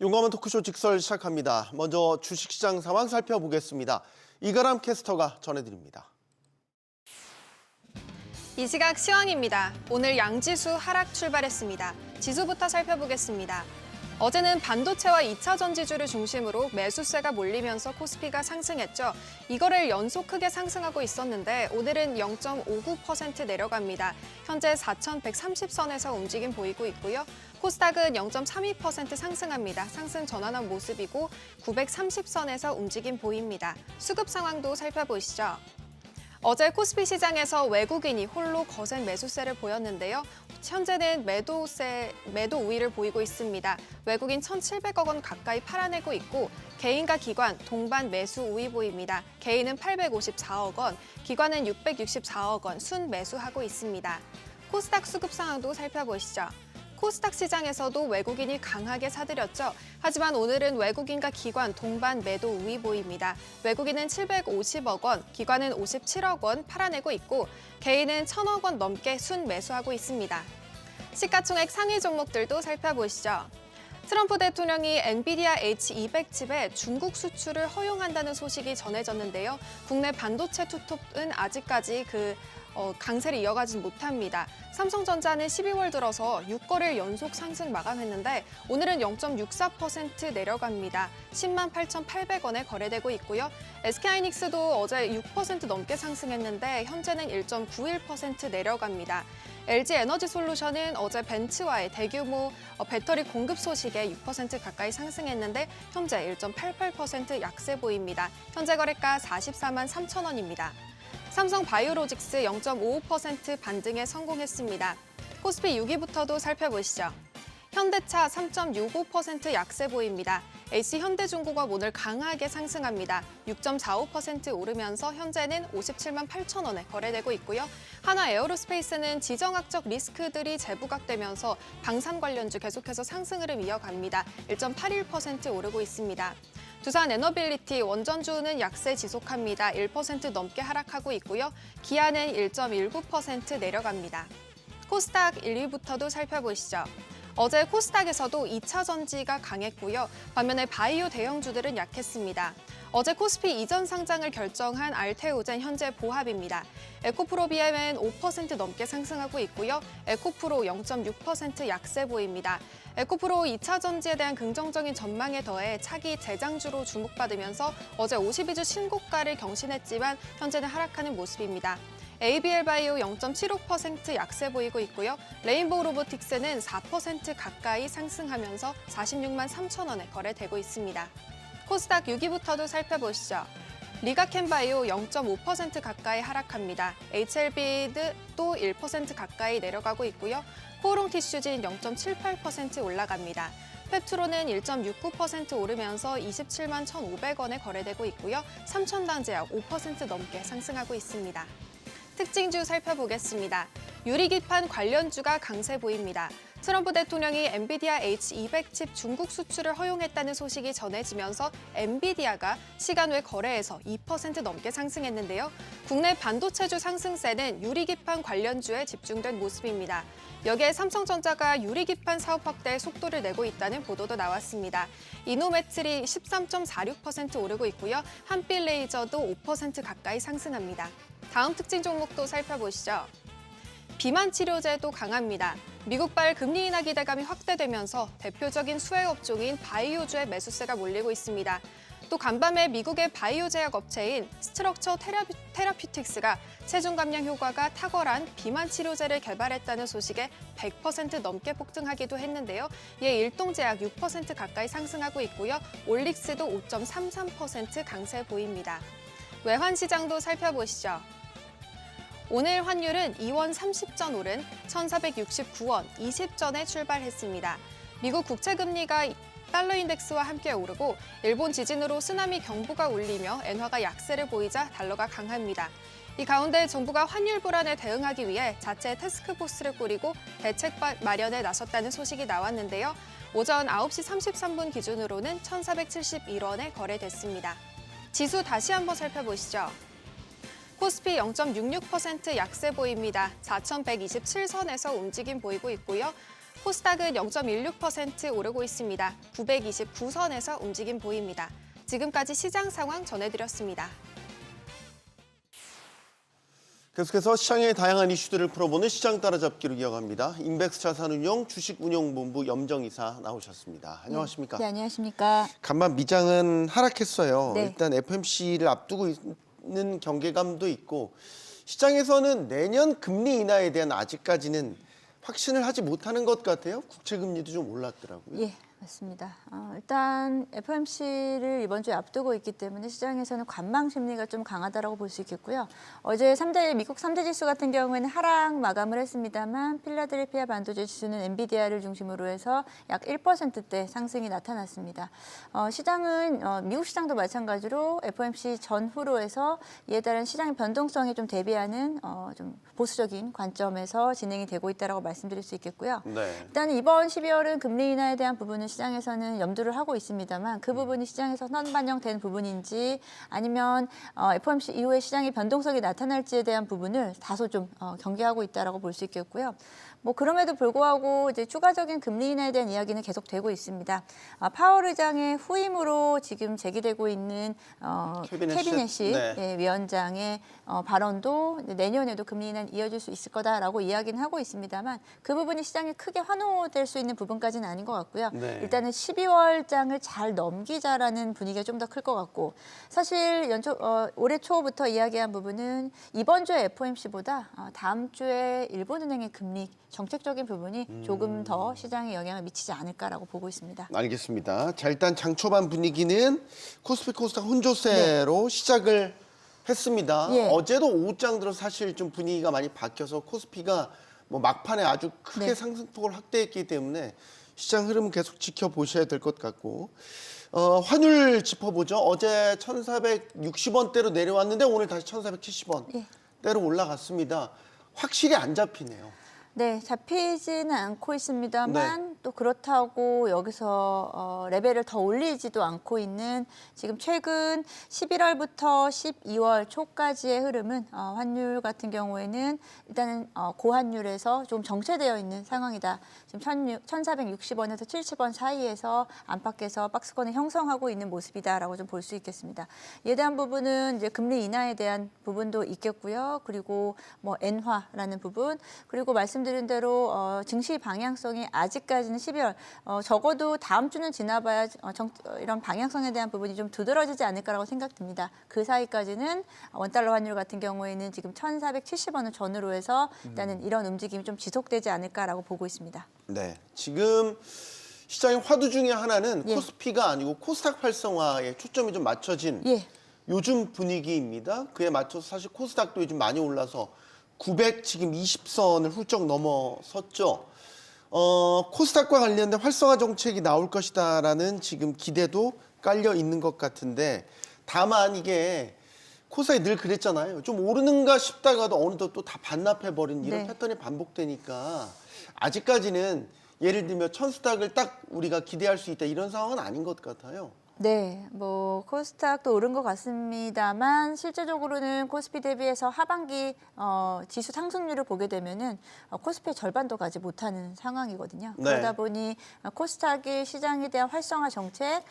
용감한 토크쇼 직설 시작합니다. 먼저 주식시장 상황 살펴보겠습니다. 이가람 캐스터가 전해드립니다. 이 시각 시황입니다. 오늘 양지수 하락 출발했습니다. 지수부터 살펴보겠습니다. 어제는 반도체와 2차 전지주를 중심으로 매수세가 몰리면서 코스피가 상승했죠. 이거를 연속 크게 상승하고 있었는데 오늘은 0.59% 내려갑니다. 현재 4,130선에서 움직임 보이고 있고요. 코스닥은 0.32% 상승합니다. 상승 전환한 모습이고 930선에서 움직임 보입니다. 수급 상황도 살펴보시죠. 어제 코스피 시장에서 외국인이 홀로 거센 매수세를 보였는데요. 현재는 매도 우위를 보이고 있습니다. 외국인 1,700억 원 가까이 팔아내고 있고 개인과 기관 동반 매수 우위 보입니다. 개인은 854억 원, 기관은 664억 원 순 매수하고 있습니다. 코스닥 수급 상황도 살펴보시죠. 코스닥 시장에서도 외국인이 강하게 사들였죠. 하지만 오늘은 외국인과 기관 동반 매도 우위 보입니다. 외국인은 750억 원, 기관은 57억 원 팔아내고 있고 개인은 1,000억 원 넘게 순 매수하고 있습니다. 시가총액 상위 종목들도 살펴보시죠. 트럼프 대통령이 엔비디아 H200 칩의 중국 수출을 허용한다는 소식이 전해졌는데요. 국내 반도체 투톱은 아직까지 강세를 이어가지 못합니다. 삼성전자는 12월 들어서 6거래일 연속 상승 마감했는데 오늘은 0.64% 내려갑니다. 10만 8,800원에 거래되고 있고요. SK하이닉스도 어제 6% 넘게 상승했는데 현재는 1.91% 내려갑니다. LG에너지솔루션은 어제 벤츠와의 대규모 배터리 공급 소식에 6% 가까이 상승했는데 현재 1.88% 약세 보입니다. 현재 거래가 44만 3천 원입니다. 삼성바이오로직스 0.55% 반등에 성공했습니다. 코스피 6위부터도 살펴보시죠. 현대차 3.65% 약세 보입니다. HC현대중공업 오늘 강하게 상승합니다. 6.45% 오르면서 현재는 57만 8천 원에 거래되고 있고요. 하나에어로스페이스는 지정학적 리스크들이 재부각되면서 방산 관련주 계속해서 상승 흐름 이어갑니다. 1.81% 오르고 있습니다. 두산에너빌리티 원전주는 약세 지속합니다. 1% 넘게 하락하고 있고요. 기아는 1.19% 내려갑니다. 코스닥 1위부터도 살펴보시죠. 어제 코스닥에서도 2차 전지가 강했고요. 반면에 바이오 대형주들은 약했습니다. 어제 코스피 이전 상장을 결정한 알테오젠 현재 보합입니다. 에코프로비엠은 5% 넘게 상승하고 있고요. 에코프로 0.6% 약세 보입니다. 에코프로 2차 전지에 대한 긍정적인 전망에 더해 차기 재장주로 주목받으면서 어제 52주 신고가를 경신했지만 현재는 하락하는 모습입니다. ABL바이오 0.75% 약세 보이고 있고요. 레인보우 로보틱스는 4% 가까이 상승하면서 46만 3천 원에 거래되고 있습니다. 코스닥 6위부터도 살펴보시죠. 리가캔바이오 0.5% 가까이 하락합니다. HLB도 1% 가까이 내려가고 있고요. 코오롱티슈진 0.78% 올라갑니다. 펩트로는 1.69% 오르면서 27만 1,500원에 거래되고 있고요. 삼천당제약 5% 넘게 상승하고 있습니다. 특징주 살펴보겠습니다. 유리기판 관련주가 강세 보입니다. 트럼프 대통령이 엔비디아 H200 칩 중국 수출을 허용했다는 소식이 전해지면서 엔비디아가 시간 외 거래에서 2% 넘게 상승했는데요. 국내 반도체주 상승세는 유리기판 관련주에 집중된 모습입니다. 여기에 삼성전자가 유리기판 사업 확대에 속도를 내고 있다는 보도도 나왔습니다. 이노메틀이 13.46% 오르고 있고요. 한빛레이저도 5% 가까이 상승합니다. 다음 특징 종목도 살펴보시죠. 비만 치료제도 강합니다. 미국발 금리 인하 기대감이 확대되면서 대표적인 수혜 업종인 바이오주의 매수세가 몰리고 있습니다. 또 간밤에 미국의 바이오 제약 업체인 스트럭처 테라퓨틱스가 체중 감량 효과가 탁월한 비만 치료제를 개발했다는 소식에 100% 넘게 폭등하기도 했는데요. 이에 일동제약 6% 가까이 상승하고 있고요. 올릭스도 5.33% 강세 보입니다. 외환 시장도 살펴보시죠. 오늘 환율은 2원 30전 오른 1,469원 20전에 출발했습니다. 미국 국채금리가 달러 인덱스와 함께 오르고 일본 지진으로 쓰나미 경보가 울리며 엔화가 약세를 보이자 달러가 강합니다. 이 가운데 정부가 환율 불안에 대응하기 위해 자체 태스크포스를 꾸리고 대책 마련에 나섰다는 소식이 나왔는데요. 오전 9시 33분 기준으로는 1,471원에 거래됐습니다. 지수 다시 한번 살펴보시죠. 코스피 0.66% 약세 보입니다. 4,127선에서 움직임 보이고 있고요. 코스닥은 0.16% 오르고 있습니다. 929선에서 움직임 보입니다. 지금까지 시장 상황 전해드렸습니다. 계속해서 시장의 다양한 이슈들을 풀어보는 시장 따라잡기로 이어갑니다. 인백스 자산운용 주식운용본부 염정이사 나오셨습니다. 안녕하십니까? 네, 안녕하십니까? 간밤 미장은 하락했어요. 네. 일단 FOMC를 앞두고 있는 경계감도 있고 시장에서는 내년 금리 인하에 대한 아직까지는 확신을 하지 못하는 것 같아요. 국채금리도 좀 올랐더라고요. 예, 맞습니다. 일단 FOMC를 이번 주에 앞두고 있기 때문에 시장에서는 관망 심리가 좀 강하다라고 볼 수 있겠고요. 어제 미국 3대 지수 같은 경우에는 하락 마감을 했습니다만 필라델피아 반도체 지수는 엔비디아를 중심으로 해서 약 1%대 상승이 나타났습니다. 시장은 미국 시장도 마찬가지로 FOMC 전후로 해서 이에 따른 시장의 변동성에 좀 대비하는 좀 보수적인 관점에서 진행이 되고 있다라고 말씀드릴 수 있겠고요. 네. 일단 이번 12월은 금리 인하에 대한 부분은 시장에서는 염두를 하고 있습니다만 그 부분이 시장에서 선반영된 부분인지 아니면 FOMC 이후에 시장의 변동성이 나타날지에 대한 부분을 다소 좀 경계하고 있다라고 볼 수 있겠고요. 뭐 그럼에도 불구하고 이제 추가적인 금리 인하에 대한 이야기는 계속되고 있습니다. 파월 의장의 후임으로 지금 제기되고 있는 캐비넷이 네. 예, 위원장의 발언도 내년에도 금리 인하는 이어질 수 있을 거다라고 이야기는 하고 있습니다만 그 부분이 시장에 크게 환호될 수 있는 부분까지는 아닌 것 같고요. 네. 일단은 12월장을 잘 넘기자라는 분위기가 좀 더 클 것 같고 사실 올해 초부터 이야기한 부분은 이번 주에 FOMC보다 다음 주에 일본은행의 금리 정책적인 부분이 조금 더 시장에 영향을 미치지 않을까라고 보고 있습니다. 알겠습니다. 자, 일단 장 초반 분위기는 코스피 코스닥 혼조세로 시작을 했습니다. 예. 어제도 오후장 들어 사실 좀 분위기가 많이 바뀌어서 코스피가 뭐 막판에 아주 크게 네. 상승폭을 확대했기 때문에 시장 흐름은 계속 지켜보셔야 될 것 같고 환율 짚어보죠. 어제 1,460원대로 내려왔는데 오늘 다시 1,470원 예. 대로 올라갔습니다. 확실히 안 잡히네요. 네, 잡히지는 않고 있습니다만 또 그렇다고 여기서 레벨을 더 올리지도 않고 있는 지금 최근 11월부터 12월 초까지의 흐름은 환율 같은 경우에는 일단은 고환율에서 좀 정체되어 있는 상황이다. 지금 1,460원에서 70원 사이에서 안팎에서 박스권을 형성하고 있는 모습이다라고 좀 볼 수 있겠습니다. 이에 대한 부분은 이제 금리 인하에 대한 부분도 있겠고요. 그리고 뭐 엔화라는 부분 그리고 말씀드린 대로 증시 방향성이 아직까지는 12월 적어도 다음 주는 지나봐야 이런 방향성에 대한 부분이 좀 두드러지지 않을까라고 생각됩니다. 그 사이까지는 원달러 환율 같은 경우에는 지금 1,470원을 전후로 해서 일단은 이런 움직임이 좀 지속되지 않을까라고 보고 있습니다. 네, 지금 시장의 화두 중에 하나는 예. 코스피가 아니고 코스닥 활성화에 초점이 좀 맞춰진 예. 요즘 분위기입니다. 그에 맞춰서 사실 코스닥도 요즘 많이 올라서 900 지금 20선을 훌쩍 넘어섰죠. 코스닥과 관련된 활성화 정책이 나올 것이다라는 지금 기대도 깔려 있는 것 같은데 다만 이게 코스닥이 늘 그랬잖아요. 좀 오르는가 싶다가도 어느덧 또 다 반납해버린 이런 네. 패턴이 반복되니까 아직까지는 예를 들면 천스닥을 딱 우리가 기대할 수 있다 이런 상황은 아닌 것 같아요. 네, 뭐 코스닥도 오른 것 같습니다만 실제적으로는 코스피 대비해서 하반기 지수 상승률을 보게 되면은 코스피의 절반도 가지 못하는 상황이거든요. 네. 그러다 보니 코스닥이 시장에 대한 활성화 정책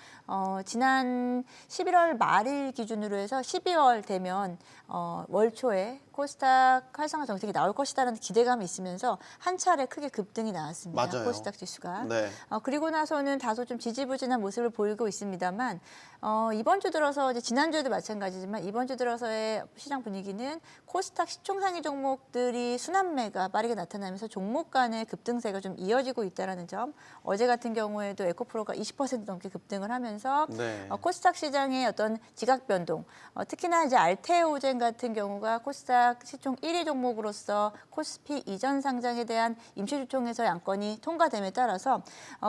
지난 11월 말일 기준으로 해서 12월 되면 월 초에 코스닥 활성화 정책이 나올 것이다라는 기대감이 있으면서 한 차례 크게 급등이 나왔습니다. 맞아요. 코스닥 지수가. 네. 그리고 나서는 다소 좀 지지부진한 모습을 보이고 있습니다만 이번 주 들어서 이제 지난주에도 마찬가지지만 이번 주 들어서의 시장 분위기는 코스닥 시총상위 종목들이 순환매가 빠르게 나타나면서 종목 간의 급등세가 좀 이어지고 있다는 점. 어제 같은 경우에도 에코프로가 20% 넘게 급등을 하면서 네. 코스닥 시장의 어떤 지각 변동, 특히나 이제 알테오젠 같은 경우가 코스닥 시총 1위 종목으로서 코스피 이전 상장에 대한 임시주총에서 양건이 통과됨에 따라서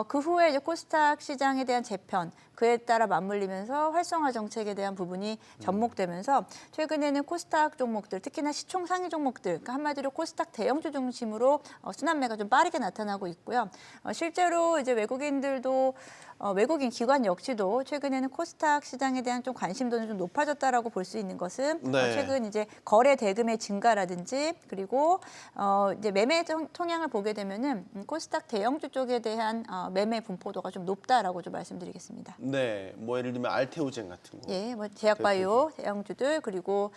그 후에 이제 코스닥 시장에 대한 재편, 그에 따라 맞물리면서 활성화 정책에 대한 부분이 접목되면서 최근에는 코스닥 종목들, 특히나 시총 상위 종목들, 그러니까 한마디로 코스닥 대형주 중심으로 순환매가 좀 빠르게 나타나고 있고요. 실제로 이제 외국인들도 외국인 기관 역시도 최근에는 코스닥 시장에 대한 좀 관심도는 좀 높아졌다라고 볼 수 있는 것은 네. 최근 이제 거래 대금의 증가라든지 그리고 이제 매매 통향을 보게 되면은 코스닥 대형주 쪽에 대한 매매 분포도가 좀 높다라고 좀 말씀드리겠습니다. 네, 뭐 예를 들면 알테오젠 같은 거. 예, 뭐 제약바이오 대형주들 그리고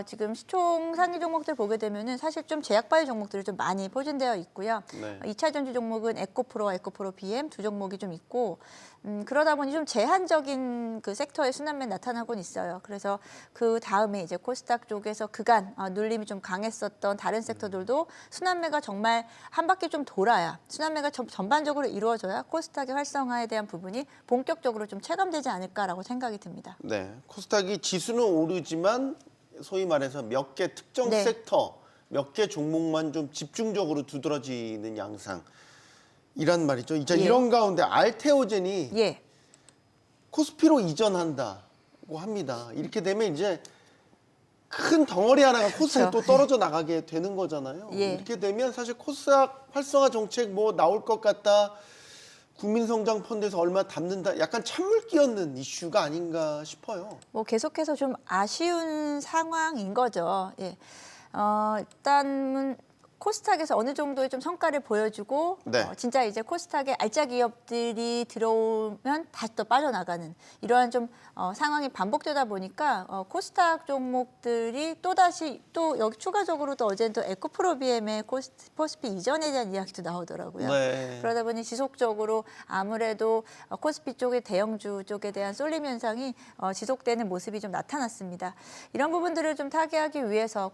지금 시총 상위 종목들 보게 되면은 사실 좀 제약바이오 종목들이 좀 많이 포진되어 있고요. 네. 2차 2차 전지 종목은 에코프로와 에코프로 BM 두 종목이 좀 있고 그러다 보니 좀 제한적인 그 섹터의 순환매 나타나곤 있어요. 그래서 그 다음에 이제 코스닥 쪽에서 그간 눌림이 좀 강했었던 다른 섹터들도 순환매가 정말 한 바퀴 좀 돌아야 순환매가 전반적으로 이루어져야 코스닥의 활성화에 대한 부분이 본격적으로 좀 체감되지 않을까라고 생각이 듭니다. 네, 코스닥이 지수는 오르지만 소위 말해서 몇 개 특정 네. 섹터, 몇 개 종목만 좀 집중적으로 두드러지는 양상. 이란 말이죠. 이제 예. 이런 가운데 알테오젠이 예. 코스피로 이전한다고 합니다. 이렇게 되면 이제 큰 덩어리 하나가 코스닥에 그렇죠. 또 떨어져 나가게 되는 거잖아요. 예. 이렇게 되면 사실 코스닥 활성화 정책 뭐 나올 것 같다. 국민성장 펀드에서 얼마 담는다. 약간 찬물 끼얹는 이슈가 아닌가 싶어요. 뭐 계속해서 좀 아쉬운 상황인 거죠. 예. 일단은 코스닥에서 어느 정도의 좀 성과를 보여주고 네. 진짜 이제 코스닥에 알짜 기업들이 들어오면 다시 또 빠져나가는 이러한 좀 상황이 반복되다 보니까 코스닥 종목들이 또다시 또 여기 추가적으로 또 어제는 또 에코프로비엠의 코스피 이전에 대한 이야기도 나오더라고요. 네. 그러다 보니 지속적으로 아무래도 코스피 쪽의 대형주 쪽에 대한 쏠림 현상이 지속되는 모습이 좀 나타났습니다. 이런 부분들을 좀 타개하기 위해서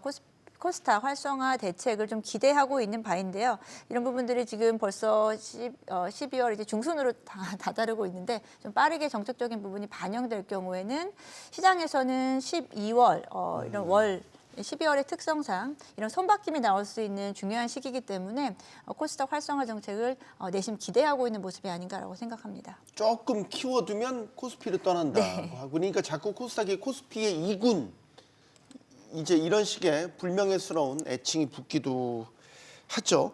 코스닥 활성화 대책을 좀 기대하고 있는 바인데요. 이런 부분들이 지금 벌써 12월 이제 중순으로 다다르고 있는데 좀 빠르게 정책적인 부분이 반영될 경우에는 시장에서는 12월 이런 12월의 특성상 이런 손바뀜이 나올 수 있는 중요한 시기이기 때문에 코스닥 활성화 정책을 내심 기대하고 있는 모습이 아닌가라고 생각합니다. 조금 키워두면 코스피를 떠난다고 네. 하고 그러니까 자꾸 코스닥이 코스피의 2군 이제 이런 식의 불명예스러운 애칭이 붙기도 하죠.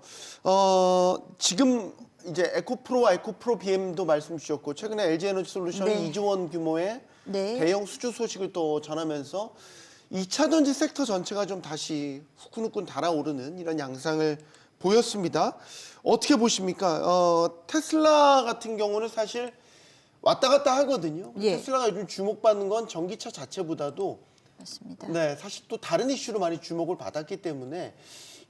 지금 이제 에코프로와 에코프로 BM도 말씀 주셨고 최근에 LG에너지솔루션이 네. 2조 원 규모의 네. 대형 수주 소식을 또 전하면서 2차 전지 섹터 전체가 좀 다시 후끈후끈 달아오르는 이런 양상을 보였습니다. 어떻게 보십니까? 테슬라 같은 경우는 사실 왔다 갔다 하거든요. 예. 테슬라가 요즘 주목받는 건 전기차 자체보다도 맞습니다. 네, 사실 또 다른 이슈로 많이 주목을 받았기 때문에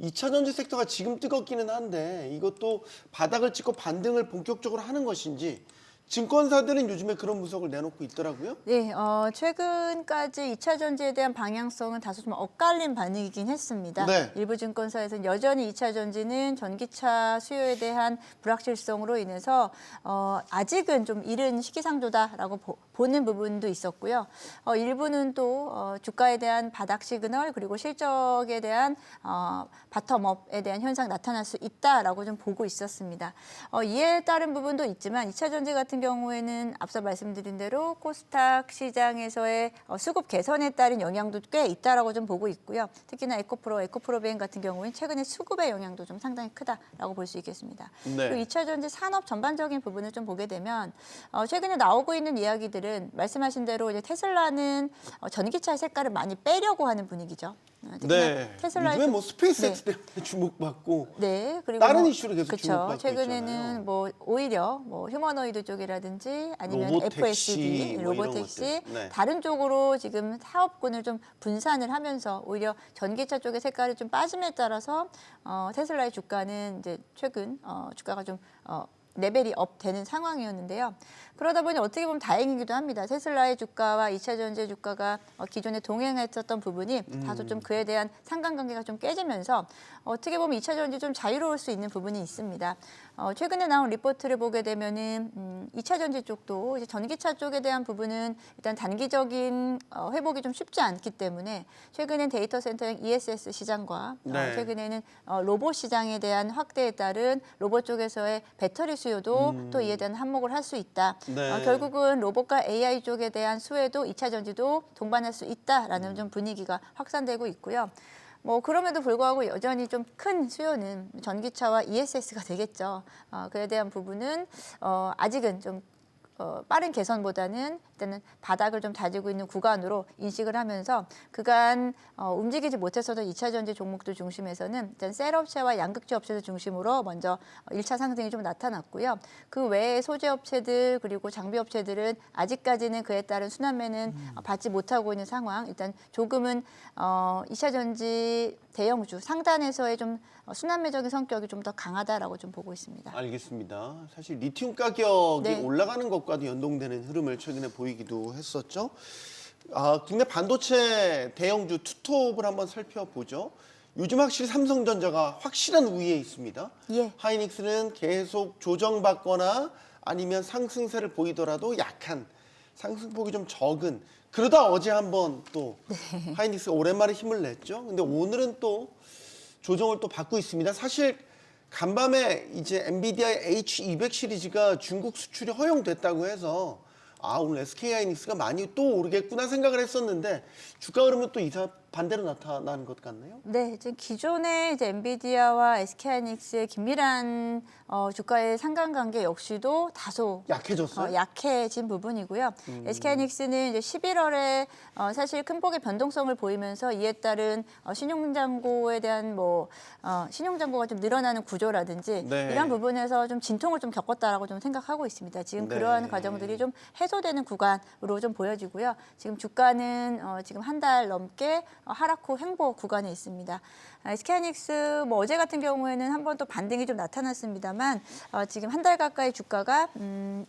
2차 전지 섹터가 지금 뜨겁기는 한데 이것도 바닥을 찍고 반등을 본격적으로 하는 것인지 증권사들은 요즘에 그런 분석을 내놓고 있더라고요. 네, 최근까지 2차 전지에 대한 방향성은 다소 좀 엇갈린 반응이긴 했습니다. 네. 일부 증권사에서는 여전히 2차 전지는 전기차 수요에 대한 불확실성으로 인해서 아직은 좀 이른 시기상조다라고 보는 부분도 있었고요. 일부는 또 주가에 대한 바닥 시그널 그리고 실적에 대한 바텀업에 대한 현상 나타날 수 있다라고 좀 보고 있었습니다. 이에 따른 부분도 있지만 2차 전지 같은 경우에는 앞서 말씀드린 대로 코스닥 시장에서의 수급 개선에 따른 영향도 꽤 있다라고 좀 보고 있고요. 특히나 에코프로비엠 같은 경우에는 최근에 수급의 영향도 좀 상당히 크다라고 볼 수 있겠습니다. 네. 그리고 2차 전지 산업 전반적인 부분을 좀 보게 되면 최근에 나오고 있는 이야기들은 말씀하신 대로 이제 테슬라는 전기차의 색깔을 많이 빼려고 하는 분위기죠. 특히나 네. 테슬라의 요즘에 뭐 스페이스X 네. 때문에 주목받고 네, 그리고 다른 이슈로 계속 그쵸. 주목받고 최근에는 있잖아요. 뭐 오히려 뭐 휴머노이드 쪽이라든지 아니면 로보택시 FSD, 뭐 이런 로보택시 것들. 네. 다른 쪽으로 지금 사업군을 좀 분산을 하면서 오히려 전기차 쪽의 색깔이 좀 빠짐에 따라서 테슬라의 주가는 이제 최근 주가가 좀 레벨이 업 되는 상황이었는데요. 그러다 보니 어떻게 보면 다행이기도 합니다. 테슬라의 주가와 2차 전지의 주가가 기존에 동행했었던 부분이 다소 좀 그에 대한 상관관계가 좀 깨지면서 어떻게 보면 2차 전지 좀 자유로울 수 있는 부분이 있습니다. 최근에 나온 리포트를 보게 되면은 2차 전지 쪽도 이제 전기차 쪽에 대한 부분은 일단 단기적인 회복이 좀 쉽지 않기 때문에 최근엔 데이터 센터형 ESS 시장과 네. 최근에는 로봇 시장에 대한 확대에 따른 로봇 쪽에서의 배터리 수요도 또 이에 대한 한몫을 할 수 있다. 네. 결국은 로봇과 AI 쪽에 대한 수혜도 2차 전지도 동반할 수 있다라는 좀 분위기가 확산되고 있고요. 뭐 그럼에도 불구하고 여전히 좀 큰 수요는 전기차와 ESS가 되겠죠. 그에 대한 부분은 아직은 좀 빠른 개선보다는 일단은 바닥을 좀 다지고 있는 구간으로 인식을 하면서 그간 움직이지 못했었던 2차 전지 종목들 중심에서는 일단 셀업체와 양극재 업체들 중심으로 먼저 1차 상승이 좀 나타났고요. 그 외에 소재 업체들 그리고 장비 업체들은 아직까지는 그에 따른 순환매는 받지 못하고 있는 상황. 일단 조금은 2차 전지 대형주 상단에서의 좀 순환매적인 성격이 좀 더 강하다라고 좀 보고 있습니다. 알겠습니다. 사실 리튬 가격이 네. 올라가는 것과도 연동되는 흐름을 최근에 보이기도 했었죠. 국내 반도체 대형주 투톱을 한번 살펴보죠. 요즘 확실히 삼성전자가 확실한 우위에 있습니다. 예. 하이닉스는 계속 조정받거나 아니면 상승세를 보이더라도 약한 상승폭이 좀 적은 그러다 어제 한번 또 하이닉스가 오랜만에 힘을 냈죠. 근데 오늘은 또 조정을 또 받고 있습니다. 사실 간밤에 이제 엔비디아의 H200 시리즈가 중국 수출이 허용됐다고 해서 오늘 SK하이닉스가 많이 또 오르겠구나 생각을 했었는데 주가 흐름은 또 이사 반대로 나타나는 것 같나요? 네, 지금 기존의 이제 엔비디아와 SK하이닉스의 긴밀한 주가의 상관관계 역시도 다소 약해졌어요? 약해진 부분이고요. SK하이닉스는 이제 11월에 사실 큰 폭의 변동성을 보이면서 이에 따른 신용잔고에 대한 신용잔고가 좀 늘어나는 구조라든지 네. 이런 부분에서 좀 진통을 좀 겪었다라고 좀 생각하고 있습니다. 지금 네. 그러한 과정들이 좀 해소되는 구간으로 좀 보여지고요. 지금 주가는 지금 한 달 넘게 하락 후 횡보 구간에 있습니다. SK하이닉스 어제 같은 경우에는 한 번 또 반등이 좀 나타났습니다만 지금 한 달 가까이 주가가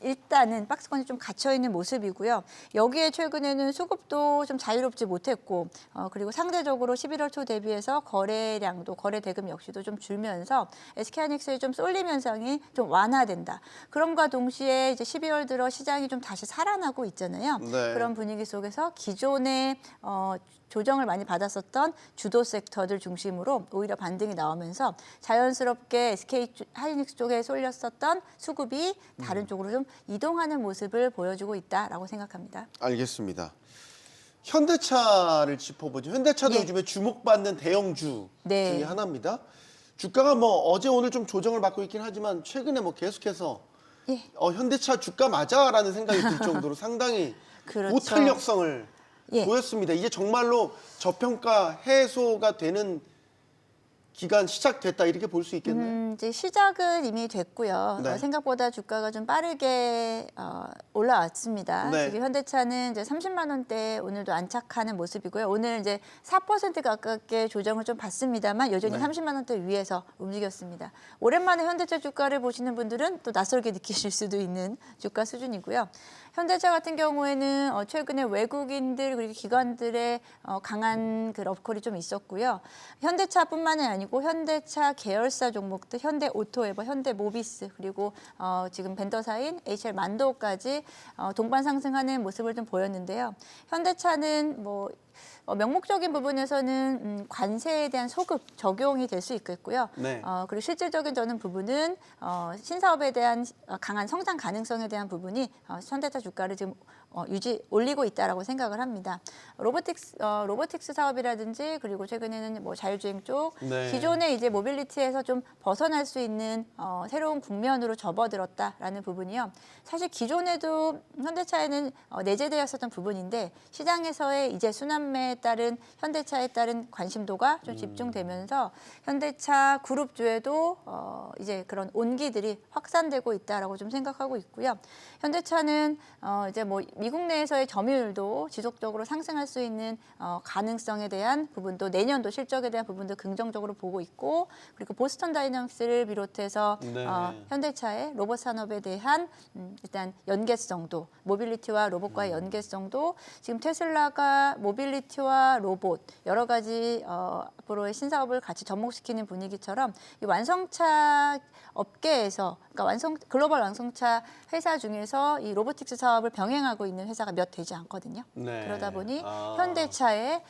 일단은 박스권이 좀 갇혀 있는 모습이고요. 여기에 최근에는 수급도 좀 자유롭지 못했고 그리고 상대적으로 11월 초 대비해서 거래량도 거래 대금 역시도 좀 줄면서 SK하이닉스의 좀 쏠림 현상이 좀 완화된다. 그럼과 동시에 이제 12월 들어 시장이 좀 다시 살아나고 있잖아요. 네. 그런 분위기 속에서 기존의 조정을 많이 받았었던 주도 섹터들 중심으로 오히려 반등이 나오면서 자연스럽게 SK 하이닉스 쪽에 쏠렸었던 수급이 다른 쪽으로 좀 이동하는 모습을 보여주고 있다라고 생각합니다. 알겠습니다. 현대차를 짚어보죠. 현대차도 예. 요즘에 주목받는 대형주 네. 중에 하나입니다. 주가가 어제 오늘 좀 조정을 받고 있긴 하지만 최근에 계속해서 예. 현대차 주가 맞아라는 생각이 들 정도로 상당히 그렇죠. 고탄력성을 예. 보였습니다. 이제 정말로 저평가 해소가 되는 기간 시작됐다 이렇게 볼 수 있겠나요? 이제 시작은 이미 됐고요. 네. 생각보다 주가가 좀 빠르게 올라왔습니다. 네. 지금 현대차는 이제 30만 원대 오늘도 안착하는 모습이고요. 오늘 이제 4% 가깝게 조정을 좀 받습니다만 여전히 네. 30만 원대 위에서 움직였습니다. 오랜만에 현대차 주가를 보시는 분들은 또 낯설게 느끼실 수도 있는 주가 수준이고요. 현대차 같은 경우에는 최근에 외국인들 그리고 기관들의 강한 그 러브콜이 좀 있었고요. 현대차뿐만이 아니고 현대차 계열사 종목들, 현대오토에버, 현대모비스 그리고 지금 벤더사인 HL 만도까지 동반 상승하는 모습을 좀 보였는데요. 현대차는 명목적인 부분에서는 관세에 대한 소급 적용이 될 수 있겠고요. 네. 그리고 실질적인 저는 부분은 신사업에 대한 강한 성장 가능성에 대한 부분이 현대차 주가를 지금 올리고 있다라고 생각을 합니다. 로보틱스 사업이라든지 그리고 최근에는 자율주행 쪽 네. 기존의 이제 모빌리티에서 좀 벗어날 수 있는 새로운 국면으로 접어들었다라는 부분이요. 사실 기존에도 현대차에는 내재되었었던 부분인데 시장에서의 이제 순환매에 따른 현대차에 따른 관심도가 좀 집중되면서 현대차 그룹주에도 이제 그런 온기들이 확산되고 있다라고 좀 생각하고 있고요. 현대차는 이제 미국 내에서의 점유율도 지속적으로 상승할 수 있는 가능성에 대한 부분도 내년도 실적에 대한 부분도 긍정적으로 보고 있고 그리고 보스턴 다이내믹스를 비롯해서 네. 현대차의 로봇 산업에 대한 일단 연계성도 모빌리티와 로봇과의 연계성도 지금 테슬라가 모빌리티와 로봇 여러 가지 앞으로의 신사업을 같이 접목시키는 분위기처럼 이 완성차 업계에서 그러니까 글로벌 완성차 회사 중에서 이 로보틱스 사업을 병행하고 있는 회사가 몇 되지 않거든요. 네. 그러다 보니 현대차의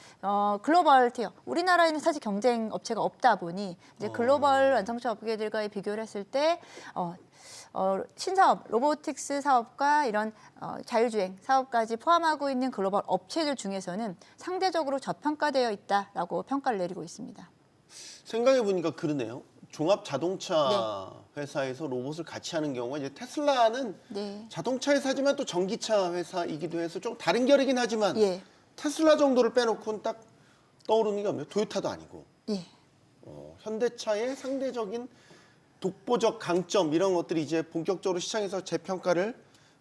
글로벌 티어 우리나라에는 사실 경쟁 업체가 없다 보니 이제 글로벌 완성차 업계들과의 비교를 했을 때 신사업, 로보틱스 사업과 이런 자율주행 사업까지 포함하고 있는 글로벌 업체들 중에서는 상대적으로 저평가되어 있다라고 평가를 내리고 있습니다. 생각해 보니까 그러네요. 종합 자동차 회사에서 로봇을 같이 하는 경우가 이제 테슬라는 네. 자동차 회사지만 또 전기차 회사이기도 해서 좀 다른 결이긴 하지만 예. 테슬라 정도를 빼놓고는 딱 떠오르는 게 없네요. 토요타도 아니고. 예. 현대차의 상대적인 독보적 강점 이런 것들이 이제 본격적으로 시장에서 재평가를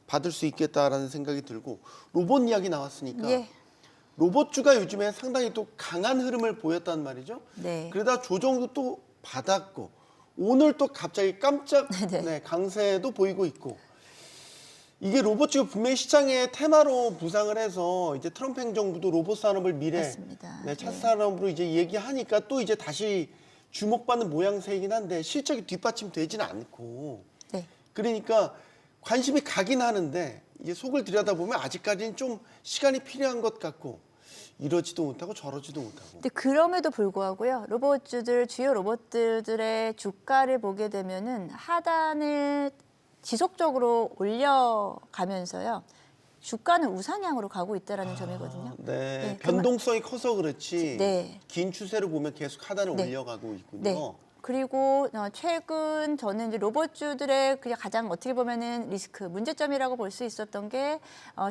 받을 수 있겠다라는 생각이 들고 로봇 이야기 나왔으니까 예. 로봇주가 요즘에 상당히 또 강한 흐름을 보였단 말이죠. 네. 그러다 조정도 또 받았고 오늘 또 갑자기 깜짝 네. 강세도 보이고 있고 이게 로봇주가 분명히 시장의 테마로 부상을 해서 이제 트럼프 행정부도 로봇 산업을 미래 맞습니다. 차 네. 산업으로 이제 얘기하니까 또 이제 다시 주목받는 모양새이긴 한데 실적이 뒷받침되지는 않고 네. 그러니까 관심이 가긴 하는데 이제 속을 들여다보면 아직까지는 좀 시간이 필요한 것 같고 이러지도 못하고 저러지도 못하고. 근데 그럼에도 불구하고요. 로봇주들 주요 로봇들의 주가를 보게 되면은 하단을 지속적으로 올려가면서요. 주가는 우상향으로 가고 있다라는 점이거든요. 네, 네, 변동성이 커서 그렇지. 네. 긴 추세를 보면 계속 하단을 네. 올려가고 있군요. 네. 그리고 최근 저는 이제 로봇주들의 그냥 가장 어떻게 보면은 리스크 문제점이라고 볼 수 있었던 게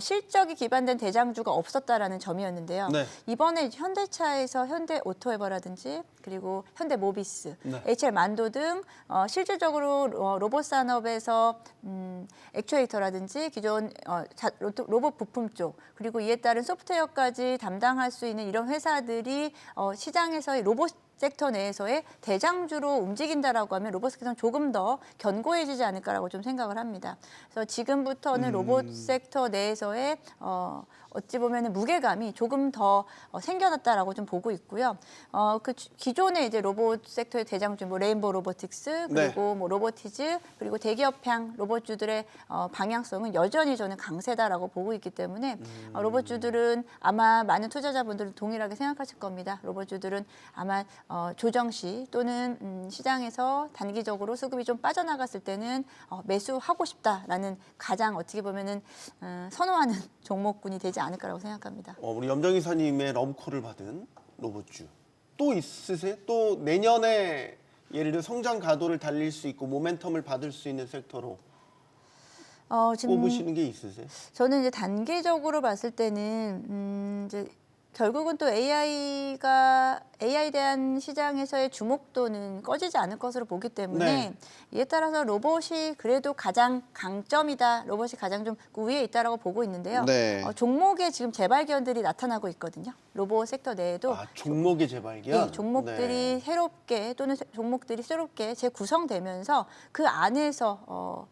실적이 기반된 대장주가 없었다라는 점이었는데요. 네. 이번에 현대차에서 현대오토에버라든지 그리고 현대모비스, 네. HR 만도 등 실질적으로 로봇 산업에서 액추에이터라든지 기존 로봇 부품 쪽 그리고 이에 따른 소프트웨어까지 담당할 수 있는 이런 회사들이 시장에서의 로봇 섹터 내에서의 대장주로 움직인다라고 하면 로봇 섹터는 조금 더 견고해지지 않을까라고 좀 생각을 합니다. 그래서 지금부터는 로봇 섹터 내에서의 어찌 보면은 무게감이 조금 더 생겨났다라고 좀 보고 있고요. 그 기존의 이제 로봇 섹터의 대장주 뭐 레인보우 로보틱스 그리고 뭐 로보티즈 그리고 대기업향 로봇주들의 방향성은 여전히 저는 강세다라고 보고 있기 때문에 로봇주들은 아마 많은 투자자분들은 동일하게 생각하실 겁니다. 로봇주들은 아마 조정 시 또는 시장에서 단기적으로 수급이 좀 빠져나갔을 때는 매수하고 싶다라는 가장 어떻게 보면은 선호하는 종목군이 되지 않을까라고 생각합니다. 우리 염정 이사님의 럼콜을 받은 로봇주 또 있으세요? 또 내년에 예를 들어 성장 가도를 달릴 수 있고 모멘텀을 받을 수 있는 섹터로 지금 꼽으시는 게 있으세요? 저는 이제 단계적으로 봤을 때는 이제 결국은 또 AI에 대한 시장에서의 주목도는 꺼지지 않을 것으로 보기 때문에 네. 이에 따라서 로봇이 그래도 가장 강점이다, 로봇이 가장 좀 우위에 있다라고 보고 있는데요. 네. 종목에 지금 재발견들이 나타나고 있거든요. 로봇 섹터 내에도 종목의 재발견. 네, 종목들이 네. 새롭게 또는 종목들이 새롭게 재구성되면서 그 안에서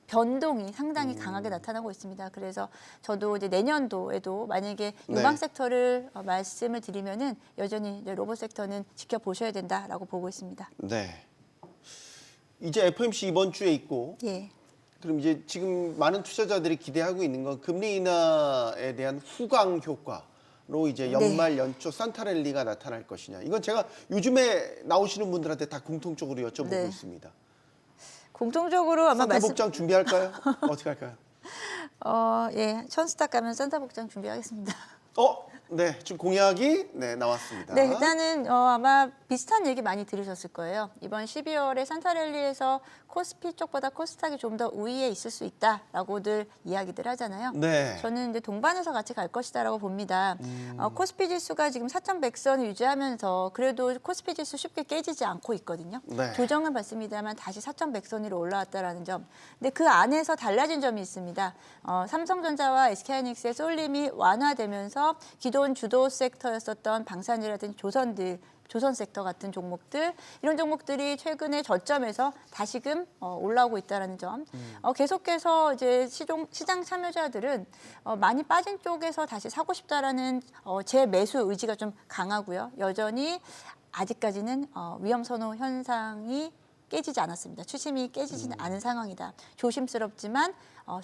변동이 상당히 강하게 나타나고 있습니다. 그래서 저도 이제 내년도에도 만약에 유망 섹터를 말씀을 드리면은 여전히 이제 로봇 섹터는 지켜보셔야 된다라고 보고 있습니다. 네. 이제 FOMC 이번 주에 있고 예. 그럼 이제 지금 많은 투자자들이 기대하고 있는 건 금리 인하에 대한 후광 효과로 이제 연말 연초 산타랠리가 나타날 것이냐. 이건 제가 요즘에 나오시는 분들한테 다 공통적으로 여쭤보고 네. 있습니다. 공통적으로 아마 산타 복장 준비할까요? 어떻게 할까요? 예, 천스탁 가면 산타 복장 준비하겠습니다. 네, 지금 공약이 나왔습니다. 네, 일단은 아마 비슷한 얘기 많이 들으셨을 거예요. 이번 12월에 산타랠리에서 코스피 쪽보다 코스닥이 좀 더 우위에 있을 수 있다라고들 이야기들 하잖아요. 네. 저는 이제 동반해서 같이 갈 것이다라고 봅니다. 코스피 지수가 지금 4,100선을 유지하면서 그래도 코스피 지수 쉽게 깨지지 않고 있거든요. 네. 조정은 받습니다만 다시 4,100선 위로 올라왔다라는 점. 근데 그 안에서 달라진 점이 있습니다. 삼성전자와 SK하이닉스의 쏠림이 완화되면서 기존 주도 섹터였었던 방산이라든지 조선 섹터 같은 종목들 이런 종목들이 최근에 저점에서 다시금 올라오고 있다는 점. 계속해서 이제 시장 참여자들은 많이 빠진 쪽에서 다시 사고 싶다라는 재매수 의지가 좀 강하고요. 여전히 아직까지는 위험 선호 현상이 깨지지 않았습니다. 추심이 깨지지는 않은 상황이다. 조심스럽지만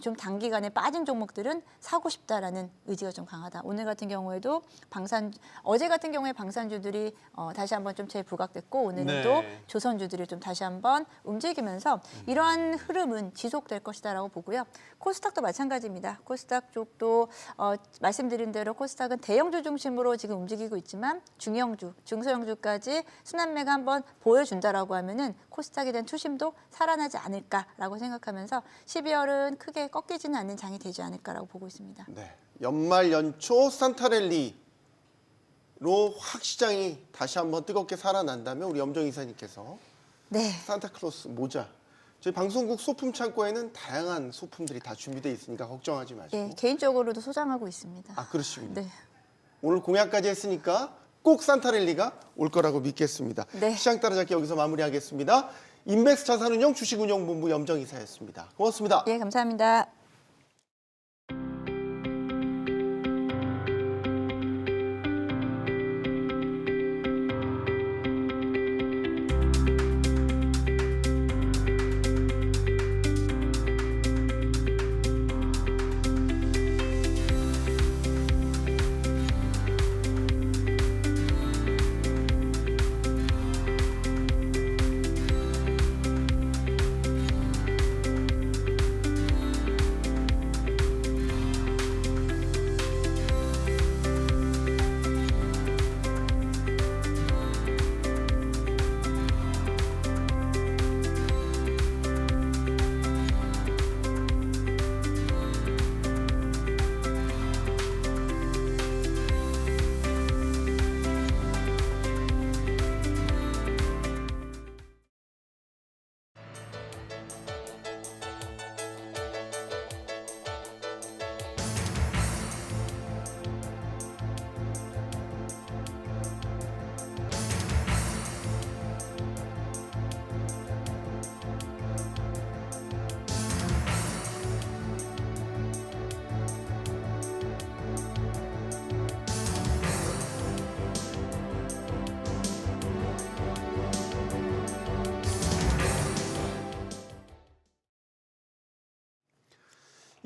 좀 단기간에 빠진 종목들은 사고 싶다라는 의지가 좀 강하다. 오늘 같은 경우에도 어제 같은 경우에 방산주들이 다시 한번 좀 재부각됐고 오늘은 네. 또 조선주들이 좀 다시 한번 움직이면서 이러한 흐름은 지속될 것이다라고 보고요. 코스닥도 마찬가지입니다. 코스닥 쪽도 말씀드린 대로 코스닥은 대형주 중심으로 지금 움직이고 있지만 중형주, 중소형주까지 순환매가 한번 보여준다라고 하면은 코스닥에 대한 투심도 살아나지 않을까라고 생각하면서 12월은 크게 꺾이지는 않는 장이 되지 않을까라고 보고 있습니다. 네. 연말 연초 산타랠리로 확 시장이 다시 한번 뜨겁게 살아난다면 우리 염정 이사님께서 네. 산타클로스 모자 저희 방송국 소품 창고에는 다양한 소품들이 다 준비되어 있으니까 걱정하지 마시고. 예, 개인적으로도 소장하고 있습니다. 아 그러시군요. 네. 오늘 공약까지 했으니까 꼭 산타랠리가 올 거라고 믿겠습니다. 네. 시장 따라잡기 여기서 마무리하겠습니다. 인맥스 자산운용 주식운용본부 염정 이사였습니다. 고맙습니다. 예, 감사합니다.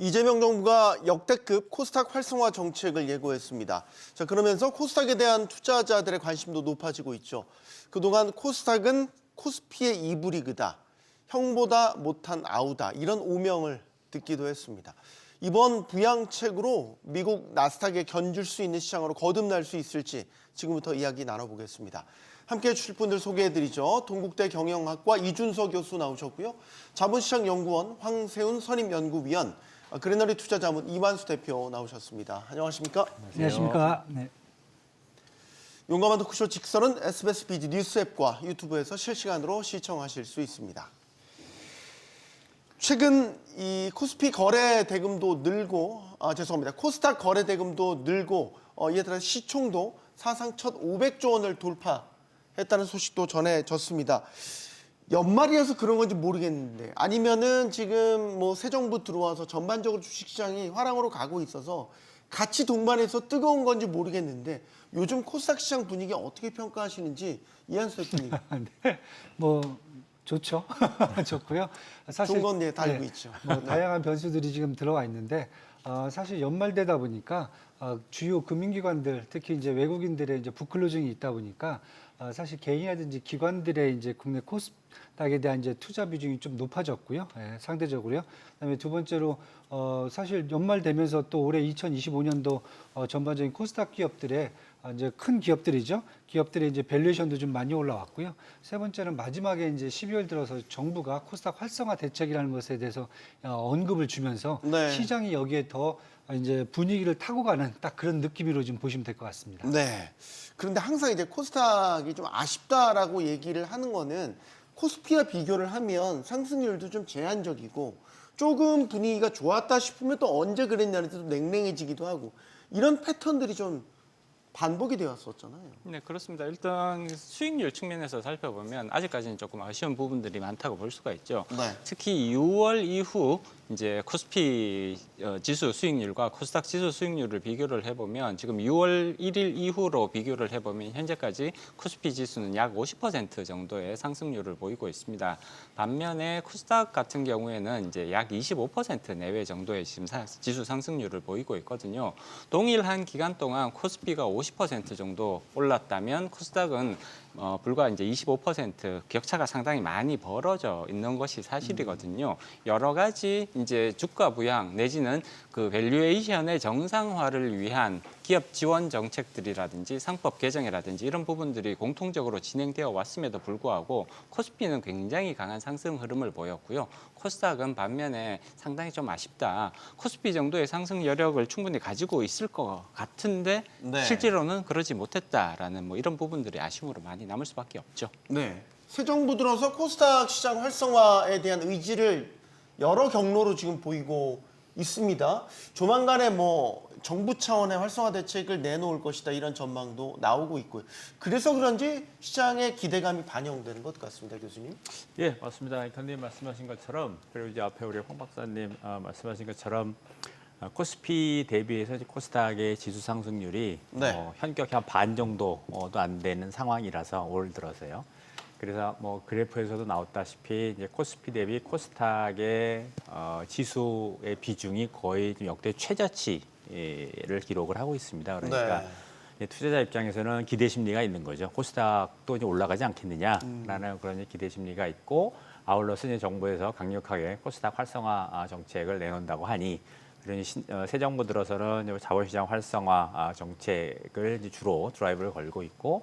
이재명 정부가 역대급 코스닥 활성화 정책을 예고했습니다. 자, 그러면서 코스닥에 대한 투자자들의 관심도 높아지고 있죠. 그동안 코스닥은 코스피의 2부 리그다, 형보다 못한 아우다 이런 오명을 듣기도 했습니다. 이번 부양책으로 미국 나스닥에 견줄 수 있는 시장으로 거듭날 수 있을지 지금부터 이야기 나눠보겠습니다. 함께해 주실 분들 소개해드리죠. 동국대 경영학과 이준서 교수 나오셨고요. 자본시장연구원 황세훈 선임연구위원, 그레너리 투자자문 이만수 대표 나오셨습니다. 안녕하십니까? 안녕하십니까? 네. 용감한 토크쇼 직설은 SBS BD 뉴스 앱과 유튜브에서 실시간으로 시청하실 수 있습니다. 최근 이 코스피 거래 대금도 늘고, 코스닥 거래 대금도 늘고, 이에 따라 시총도 사상 첫 500조 원을 돌파했다는 소식도 전해졌습니다. 연말이어서 그런 건지 모르겠는데, 아니면은 지금 뭐 새 정부 들어와서 전반적으로 주식시장이 화랑으로 가고 있어서 같이 동반해서 뜨거운 건지 모르겠는데 요즘 코스닥 시장 분위기 어떻게 평가하시는지 이한수 대표님. 네. 뭐 좋죠. 좋고요. 사실 좋은 건 다 알고 있죠. 뭐 다양한 변수들이 지금 들어와 있는데 사실 연말되다 보니까 주요 금융기관들 특히 이제 외국인들의 이제 부클로징이 있다 보니까 사실 개인이라든지 기관들의 이제 국내 코스닥에 대한 이제 투자 비중이 좀 높아졌고요. 예, 상대적으로요. 그다음에 두 번째로 사실 연말 되면서 또 올해 2025년도 전반적인 코스닥 기업들의 이제 큰 기업들이죠. 기업들의 이제 밸류에이션도 좀 많이 올라왔고요. 세 번째는 마지막에 이제 12월 들어서 정부가 코스닥 활성화 대책이라는 것에 대해서 언급을 주면서 네. 시장이 여기에 더 이제 분위기를 타고 가는 딱 그런 느낌으로 좀 보시면 될 것 같습니다. 네. 그런데 항상 이제 코스닥이 좀 아쉽다라고 얘기를 하는 거는 코스피와 비교를 하면 상승률도 좀 제한적이고 조금 분위기가 좋았다 싶으면 또 언제 그랬냐는 또 냉랭해지기도 하고 이런 패턴들이 좀 반복이 되었었잖아요. 네, 그렇습니다. 일단 수익률 측면에서 살펴보면 아직까지는 조금 아쉬운 부분들이 많다고 볼 수가 있죠. 네. 특히 6월 이후 이제 코스피 지수 수익률과 코스닥 지수 수익률을 비교를 해보면 지금 6월 1일 이후로 비교를 해보면 현재까지 코스피 지수는 약 50% 정도의 상승률을 보이고 있습니다. 반면에 코스닥 같은 경우에는 이제 약 25% 내외 정도의 지금 지수 상승률을 보이고 있거든요. 동일한 기간 동안 코스피가 50% 정도 올랐다면 코스닥은 불과 이제 25% 격차가 상당히 많이 벌어져 있는 것이 사실이거든요. 여러 가지 이제 주가 부양 내지는 그 밸류에이션의 정상화를 위한 기업 지원 정책들이라든지 상법 개정이라든지 이런 부분들이 공통적으로 진행되어 왔음에도 불구하고 코스피는 굉장히 강한 상승 흐름을 보였고요. 코스닥은 반면에 상당히 좀 아쉽다. 코스피 정도의 상승 여력을 충분히 가지고 있을 것 같은데 네. 실제로는 그러지 못했다라는 뭐 이런 부분들이 아쉬움으로 많이 남을 수밖에 없죠. 네. 새 정부 들어서 코스닥 시장 활성화에 대한 의지를 여러 경로로 지금 보이고 있습니다. 조만간에 뭐 정부 차원의 활성화 대책을 내놓을 것이다 이런 전망도 나오고 있고요. 그래서 그런지 시장의 기대감이 반영되는 것 같습니다, 교수님. 예, 맞습니다. 이탄님 말씀하신 것처럼 그리고 이제 앞에 우리 홍 박사님 말씀하신 것처럼 코스피 대비해서 이제 코스닥의 지수 상승률이 네. 현격히 한 반 정도도 안 되는 상황이라서 올 들어서요. 그래서 뭐 그래프에서도 나왔다시피 이제 코스피 대비 코스닥의 지수의 비중이 거의 좀 역대 최저치를 기록을 하고 있습니다. 그러니까 네. 투자자 입장에서는 기대 심리가 있는 거죠. 코스닥도 이제 올라가지 않겠느냐라는 그런 기대 심리가 있고 아울러서 이제 정부에서 강력하게 코스닥 활성화 정책을 내놓는다고 하니 그런 새 정부 들어서는 자본시장 활성화 정책을 이제 주로 드라이브를 걸고 있고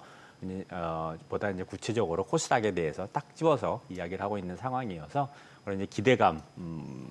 보다 이제 구체적으로 코스닥에 대해서 딱 집어서 이야기를 하고 있는 상황이어서 그런 이제 기대감에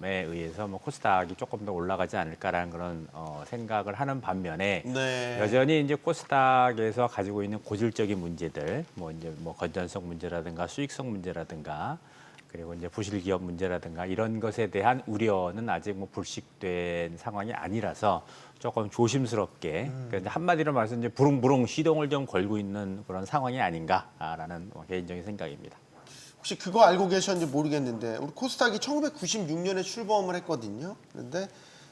의해서 뭐 코스닥이 조금 더 올라가지 않을까라는 그런 생각을 하는 반면에 네. 여전히 이제 코스닥에서 가지고 있는 고질적인 문제들, 뭐 이제 뭐 건전성 문제라든가 수익성 문제라든가 그리고 이제 부실 기업 문제라든가 이런 것에 대한 우려는 아직 뭐 불식된 상황이 아니라서 조금 조심스럽게 그러니까 한마디로 말해서 이제 부릉부릉 시동을 좀 걸고 있는 그런 상황이 아닌가라는 개인적인 생각입니다. 혹시 그거 알고 계셨는지 모르겠는데 우리 코스닥이 1996년에 출범을 했거든요. 그런데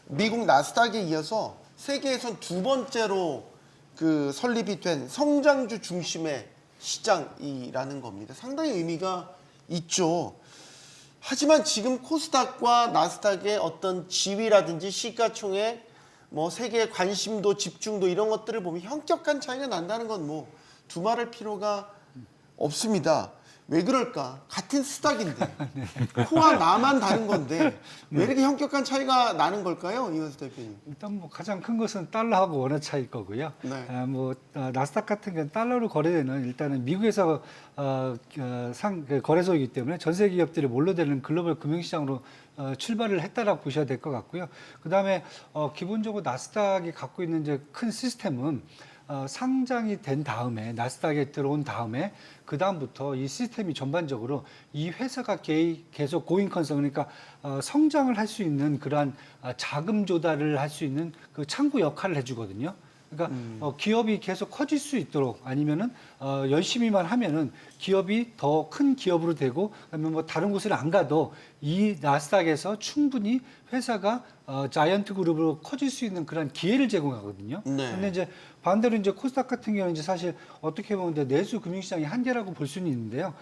미국 나스닥에 이어서 세계에선 두 번째로 그 설립이 된 성장주 중심의 시장이라는 겁니다. 상당히 의미가 있죠. 하지만 지금 코스닥과 나스닥의 어떤 지위라든지 시가총액, 뭐 세계의 관심도 집중도 이런 것들을 보면 현격한 차이가 난다는 건 뭐 두말할 필요가 없습니다. 왜 그럴까? 같은 스닥인데 코와 나만 다른 건데 왜 이렇게 현격한 차이가 나는 걸까요, 이현수 대표님? 일단 뭐 가장 큰 것은 달러하고 원화 차이일 거고요. 네. 나스닥 같은 경우는 달러로 거래되는 일단은 미국에서 거래소이기 때문에 전 세계 기업들이 몰려드는 글로벌 금융시장으로 출발을 했다라고 보셔야 될 것 같고요. 그다음에 기본적으로 나스닥이 갖고 있는 이제 큰 시스템은 상장이 된 다음에 나스닥에 들어온 다음에 그 다음부터 이 시스템이 전반적으로 이 회사가 계속 고잉 컨선 그러니까 성장을 할 수 있는 그러한 자금 조달을 할 수 있는 그 창구 역할을 해주거든요. 그러니까 기업이 계속 커질 수 있도록 아니면은 열심히만 하면은 기업이 더 큰 기업으로 되고 아니면 뭐 다른 곳을 안 가도 이 나스닥에서 충분히 회사가 자이언트 그룹으로 커질 수 있는 그런 기회를 제공하거든요. 네. 근데 이제 반대로 이제 코스닥 같은 경우는 이제 사실 어떻게 보면 내수 금융시장의 한계라고 볼 수는 있는데요.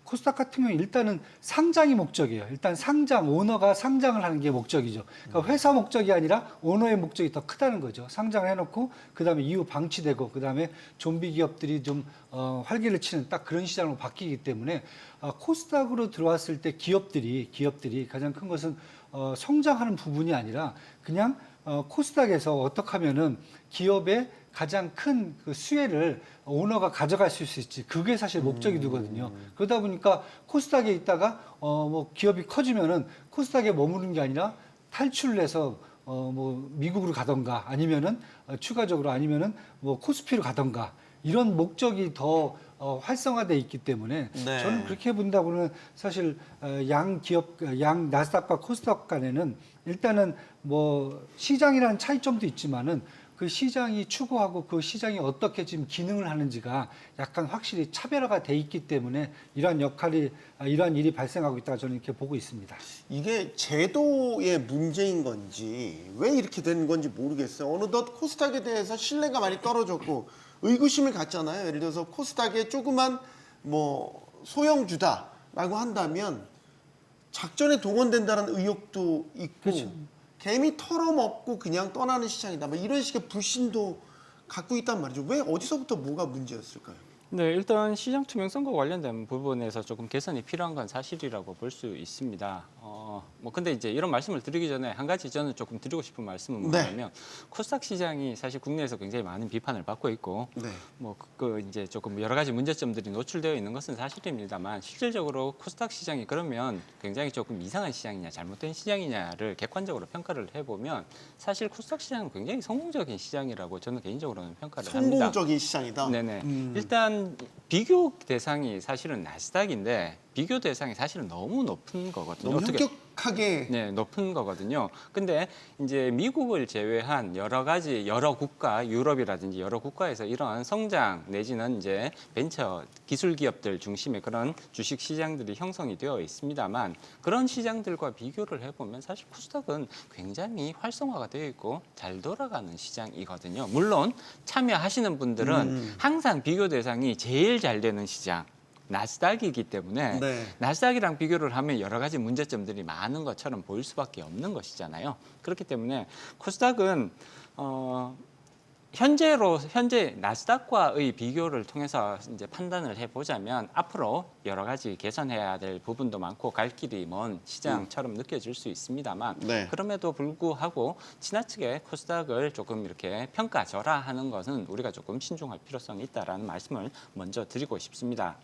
코스닥 같은 경우는 일단은 상장이 목적이에요. 일단 상장, 오너가 상장을 하는 게 목적이죠. 그러니까 회사 목적이 아니라 오너의 목적이 더 크다는 거죠. 상장을 해놓고 그다음에 이후 방치되고 그다음에 좀비 기업들이 좀 활기를 치는 딱 그런 시장으로 바뀌기 때문에 코스닥으로 들어왔을 때 기업들이 가장 큰 것은 성장하는 부분이 아니라 그냥 코스닥에서 어떻게 하면은 기업의 가장 큰 그 수혜를 오너가 가져갈 수 있을지 그게 사실 목적이 되거든요. 그러다 보니까 코스닥에 있다가 뭐 기업이 커지면은 코스닥에 머무는 게 아니라 탈출을 해서 뭐 미국으로 가던가 아니면은 추가적으로 아니면은 뭐 코스피로 가던가 이런 목적이 더 활성화돼 있기 때문에 네. 저는 그렇게 본다고는 사실 양 나스닥과 코스닥 간에는 일단은 뭐 시장이라는 차이점도 있지만은 그 시장이 추구하고 그 시장이 어떻게 지금 기능을 하는지가 약간 확실히 차별화가 돼 있기 때문에 이러한 이러한 일이 발생하고 있다고 저는 이렇게 보고 있습니다. 이게 제도의 문제인 건지 왜 이렇게 되는 건지 모르겠어요. 어느덧 코스닥에 대해서 신뢰가 많이 떨어졌고 의구심을 갖잖아요. 예를 들어서 코스닥에 조그만 뭐 소형주다라고 한다면 작전에 동원된다는 의혹도 있고 그렇죠. 개미 털어먹고 그냥 떠나는 시장이다. 뭐 이런 식의 불신도 갖고 있단 말이죠. 왜 어디서부터 뭐가 문제였을까요? 네, 일단 시장 투명성과 관련된 부분에서 조금 개선이 필요한 건 사실이라고 볼 수 있습니다. 뭐 근데 이제 이런 말씀을 드리기 전에 한 가지 저는 조금 드리고 싶은 말씀은 뭐냐면 코스닥 시장이 사실 국내에서 굉장히 많은 비판을 받고 있고 네. 뭐 이제 조금 여러 가지 문제점들이 노출되어 있는 것은 사실입니다만 실질적으로 코스닥 시장이 그러면 굉장히 조금 이상한 시장이냐 잘못된 시장이냐를 객관적으로 평가를 해보면 사실 코스닥 시장은 굉장히 성공적인 시장이라고 저는 개인적으로는 평가를 합니다. 성공적인 시장이다. 네네. 일단 비교 대상이 사실은 나스닥인데 비교 대상이 사실은 너무 높은 거거든요. 너무 현격하게 네, 높은 거거든요. 근데 이제 미국을 제외한 여러 국가, 유럽이라든지 여러 국가에서 이러한 성장 내지는 이제 벤처 기술 기업들 중심의 그런 주식 시장들이 형성이 되어 있습니다만 그런 시장들과 비교를 해보면 사실 코스닥은 굉장히 활성화가 되어 있고 잘 돌아가는 시장이거든요. 물론 참여하시는 분들은 항상 비교 대상이 제일 잘 되는 시장. 나스닥이기 때문에 네. 나스닥이랑 비교를 하면 여러 가지 문제점들이 많은 것처럼 보일 수밖에 없는 것이잖아요. 그렇기 때문에 코스닥은 현재 나스닥과의 비교를 통해서 이제 판단을 해보자면 앞으로 여러 가지 개선해야 될 부분도 많고 갈 길이 먼 시장처럼 느껴질 수 있습니다만 네. 그럼에도 불구하고 지나치게 코스닥을 조금 이렇게 평가절하하는 것은 우리가 조금 신중할 필요성이 있다라는 말씀을 먼저 드리고 싶습니다.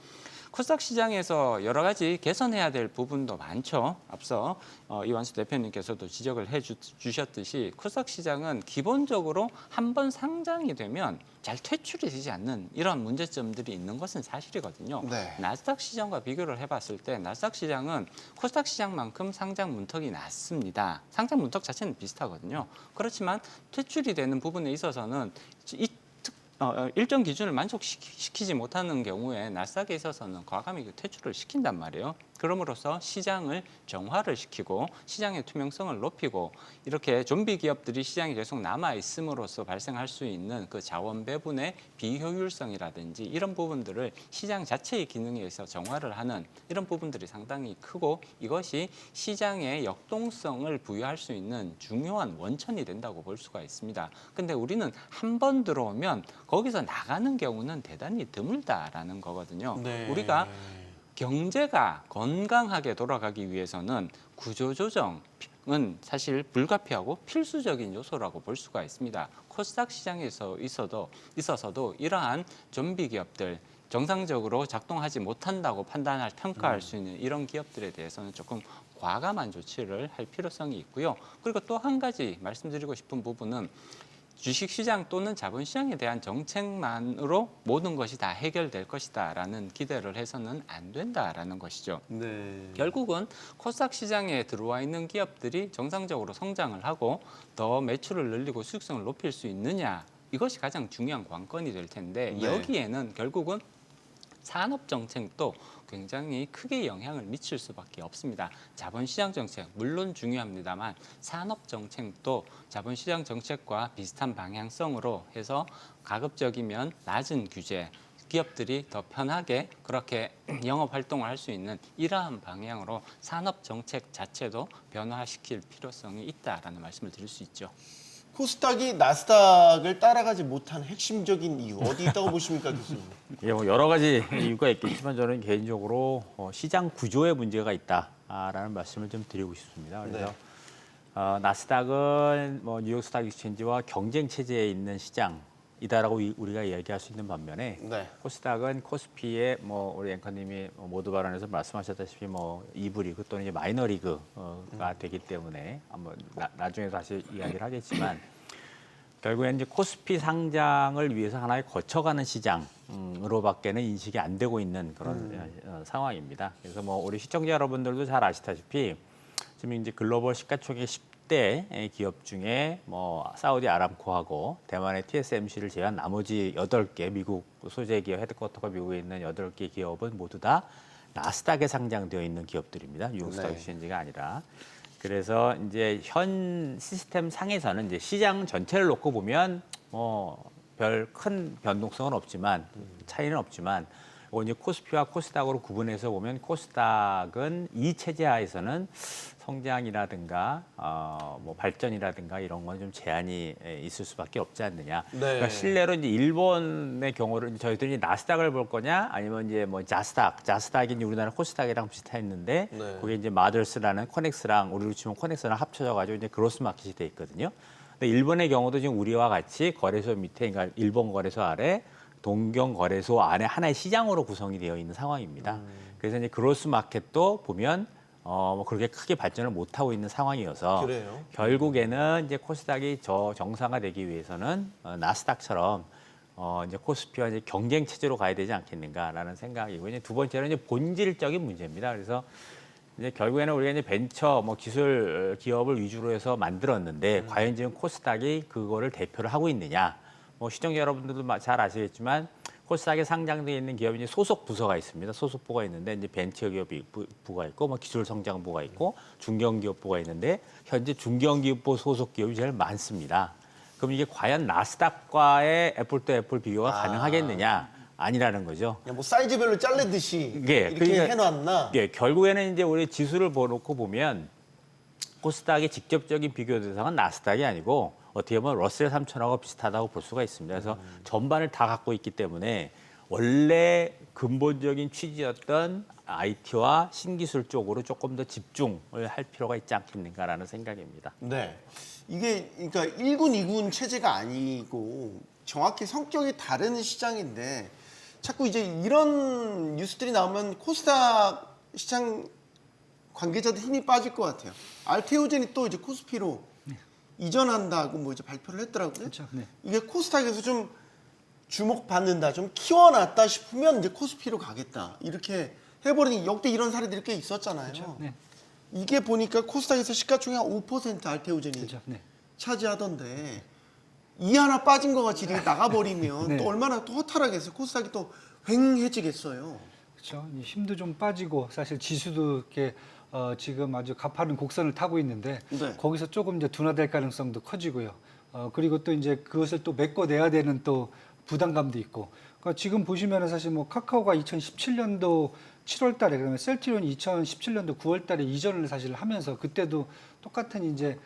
코스닥 시장에서 여러 가지 개선해야 될 부분도 많죠. 앞서 이완수 대표님께서도 지적을 해주셨듯이 코스닥 시장은 기본적으로 한번 상장이 되면 잘 퇴출이 되지 않는 이런 문제점들이 있는 것은 사실이거든요. 네. 나스닥 시장과 비교를 해봤을 때 나스닥 시장은 코스닥 시장만큼 상장 문턱이 낮습니다. 상장 문턱 자체는 비슷하거든요. 그렇지만 퇴출이 되는 부분에 있어서는 일정 기준을 만족시키지 못하는 경우에 나스닥에 있어서는 과감히 퇴출을 시킨단 말이에요. 그럼으로써 시장을 정화를 시키고 시장의 투명성을 높이고 이렇게 좀비 기업들이 시장에 계속 남아 있음으로써 발생할 수 있는 그 자원 배분의 비효율성이라든지 이런 부분들을 시장 자체의 기능에 의해서 정화를 하는 이런 부분들이 상당히 크고 이것이 시장의 역동성을 부여할 수 있는 중요한 원천이 된다고 볼 수가 있습니다. 근데 우리는 한 번 들어오면 거기서 나가는 경우는 대단히 드물다라는 거거든요. 네. 우리가 경제가 건강하게 돌아가기 위해서는 구조조정은 사실 불가피하고 필수적인 요소라고 볼 수가 있습니다. 코스닥 시장에서 있어서도 이러한 좀비 기업들, 정상적으로 작동하지 못한다고 평가할 수 있는 이런 기업들에 대해서는 조금 과감한 조치를 할 필요성이 있고요. 그리고 또 한 가지 말씀드리고 싶은 부분은 주식시장 또는 자본시장에 대한 정책만으로 모든 것이 다 해결될 것이다라는 기대를 해서는 안 된다라는 것이죠. 네. 결국은 코스닥 시장에 들어와 있는 기업들이 정상적으로 성장을 하고 더 매출을 늘리고 수익성을 높일 수 있느냐 이것이 가장 중요한 관건이 될 텐데 네. 여기에는 결국은 산업 정책도 굉장히 크게 영향을 미칠 수밖에 없습니다. 자본시장 정책 물론 중요합니다만 산업 정책도 자본시장 정책과 비슷한 방향성으로 해서 가급적이면 낮은 규제, 기업들이 더 편하게 그렇게 영업 활동을 할 수 있는 이러한 방향으로 산업 정책 자체도 변화시킬 필요성이 있다라는 말씀을 드릴 수 있죠. 코스닥이 나스닥을 따라가지 못한 핵심적인 이유 어디 있다고 보십니까, 교수님? 예, 뭐 여러 가지 이유가 있겠지만 저는 개인적으로 시장 구조에 문제가 있다라는 말씀을 좀 드리고 싶습니다. 그래서 네. 나스닥은 뭐 뉴욕 스탁 익스체인지와 경쟁 체제에 있는 시장이다라고 우리가 이야기할 수 있는 반면에 네. 코스닥은 코스피의 뭐 우리 앵커님이 모두 발언에서 말씀하셨다시피 뭐 2부 리그 또는 이제 마이너 리그가 되기 때문에 한번 나중에 다시 이야기를 하겠지만 결국엔 이제 코스피 상장을 위해서 하나의 거쳐가는 시장으로밖에는 인식이 안 되고 있는 그런 상황입니다. 그래서 뭐 우리 시청자 여러분들도 잘 아시다시피 지금 이제 글로벌 시가총액 10대 기업 중에 뭐 사우디 아람코하고 대만의 TSMC를 제외한 나머지 8개 미국 소재 기업 헤드쿼터가 미국에 있는 8개 기업은 모두 다 나스닥에 상장되어 있는 기업들입니다. 뉴욕 스톡 익스체인지가 아니라. 그래서 이제 현 시스템 상에서는 이제 시장 전체를 놓고 보면 뭐 별 큰 변동성은 없지만 차이는 없지만 이제 코스피와 코스닥으로 구분해서 보면 코스닥은 이 체제 하에서는 성장이라든가 뭐 발전이라든가 이런 건 좀 제한이 있을 수밖에 없지 않느냐. 네. 그러니까 실내로 이제 일본의 경우를 저희들이 나스닥을 볼 거냐, 아니면 이제 뭐 자스닥이 이제 우리나라 코스닥이랑 비슷했는데 네. 그게 이제 마더스라는 코넥스랑 우리로 치면 코넥스랑 합쳐져가지고 이제 그로스 마켓이 돼 있거든요. 근데 일본의 경우도 지금 우리와 같이 거래소 밑에, 그러니까 일본 거래소 아래 동경 거래소 안에 하나의 시장으로 구성이 되어 있는 상황입니다. 그래서 이제 그로스 마켓도 보면 뭐 그렇게 크게 발전을 못 하고 있는 상황이어서 그래요? 결국에는 이제 코스닥이 정상화되기 위해서는 나스닥처럼 이제 코스피와 이제 경쟁 체제로 가야 되지 않겠는가라는 생각이고, 이제 두 번째는 이제 본질적인 문제입니다. 그래서 이제 결국에는 우리가 이제 벤처 뭐 기술 기업을 위주로 해서 만들었는데 과연 지금 코스닥이 그거를 대표를 하고 있느냐? 뭐 시청자 여러분들도 잘 아시겠지만 코스닥에 상장되어 있는 기업이 이제 소속 부서가 있습니다. 소속부가 있는데 이제 벤처 기업부가 있고, 뭐 기술 성장부가 있고, 중견기업부가 있는데 현재 중견기업부 소속 기업이 제일 많습니다. 그럼 이게 과연 나스닥과의 애플 또 애플 비교가 가능하겠느냐? 아니라는 거죠. 그냥 뭐 사이즈별로 자르듯이 예, 이렇게 그러니까- 해놨나? 예, 결국에는 이제 우리 지수를 보놓고 보면 코스닥의 직접적인 비교 대상은 나스닥이 아니고 어떻게 보면 러셀 3000하고 비슷하다고 볼 수가 있습니다. 그래서 전반을 다 갖고 있기 때문에 원래 근본적인 취지였던 IT와 신기술 쪽으로 조금 더 집중을 할 필요가 있지 않겠는가라는 생각입니다. 네. 이게 그러니까 1군, 2군 체제가 아니고 정확히 성격이 다른 시장인데 자꾸 이제 이런 뉴스들이 나오면 코스닥 시장 관계자들 힘이 빠질 것 같아요. 알테오젠이 또 이제 코스피로 이전한다고 뭐 이제 발표를 했더라고요. 그렇죠. 네. 이게 코스닥에서 좀 주목받는다, 좀 키워놨다 싶으면 이제 코스피로 가겠다. 이렇게 해버리니 역대 이런 사례들이 꽤 있었잖아요. 네. 이게 보니까 코스닥에서 시가총액 한 5% 알테오젠이 그렇죠. 네. 차지하던데 이 하나 빠진 거 같이 이렇게 나가버리면 네. 또 얼마나 또 허탈하겠어요. 코스닥이 또 휑해지겠어요. 그렇죠. 이 힘도 좀 빠지고 사실 지수도 이렇게 지금 아주 가파른 곡선을 타고 있는데 네. 거기서 조금 이제 둔화될 가능성도 커지고요. 그리고 또 이제 그것을 또 메꿔내야 되는 또 부담감도 있고. 그러니까 지금 보시면은 사실 뭐 카카오가 2017년도 7월 달에 그다음에 셀트리온이 2017년도 9월 달에 이전을 사실 하면서 그때도 똑같은 이제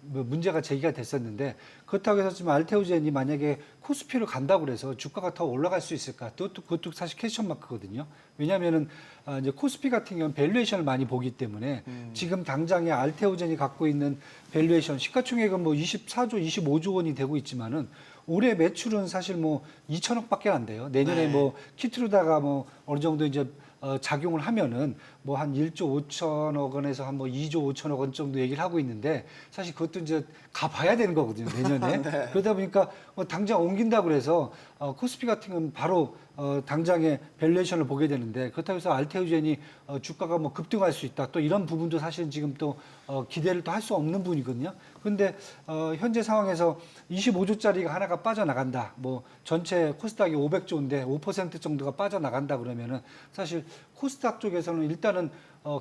뭐 문제가 제기가 됐었는데, 그렇다고 해서 지금 알테오젠이 만약에 코스피로 간다고 그래서 주가가 더 올라갈 수 있을까? 그것도 사실 퀘스천 마크거든요. 왜냐하면은 이제 코스피 같은 경우는 밸류에이션을 많이 보기 때문에 지금 당장에 알테오젠이 갖고 있는 밸류에이션 시가총액은 뭐 24조, 25조 원이 되고 있지만은 올해 매출은 사실 뭐 2천억밖에 안 돼요. 내년에 네. 뭐 키트로다가 뭐 어느 정도 이제 작용을 하면은 뭐 한 1조 5천억 원에서 한 뭐 2조 5천억 원 정도 얘기를 하고 있는데, 사실 그것도 이제 가봐야 되는 거거든요, 내년에. 네. 그러다 보니까 당장 옮긴다고 그래서 코스피 같은 경우는 바로 당장에 밸류에이션을 보게 되는데, 그렇다고 해서 알테오젠이 주가가 뭐 급등할 수 있다, 또 이런 부분도 사실 지금 또 기대를 또 할 수 없는 부분이거든요. 그런데 현재 상황에서 25조짜리가 하나가 빠져나간다, 뭐 전체 코스닥이 500조인데 5% 정도가 빠져나간다 그러면은 사실 코스닥 쪽에서는 일단은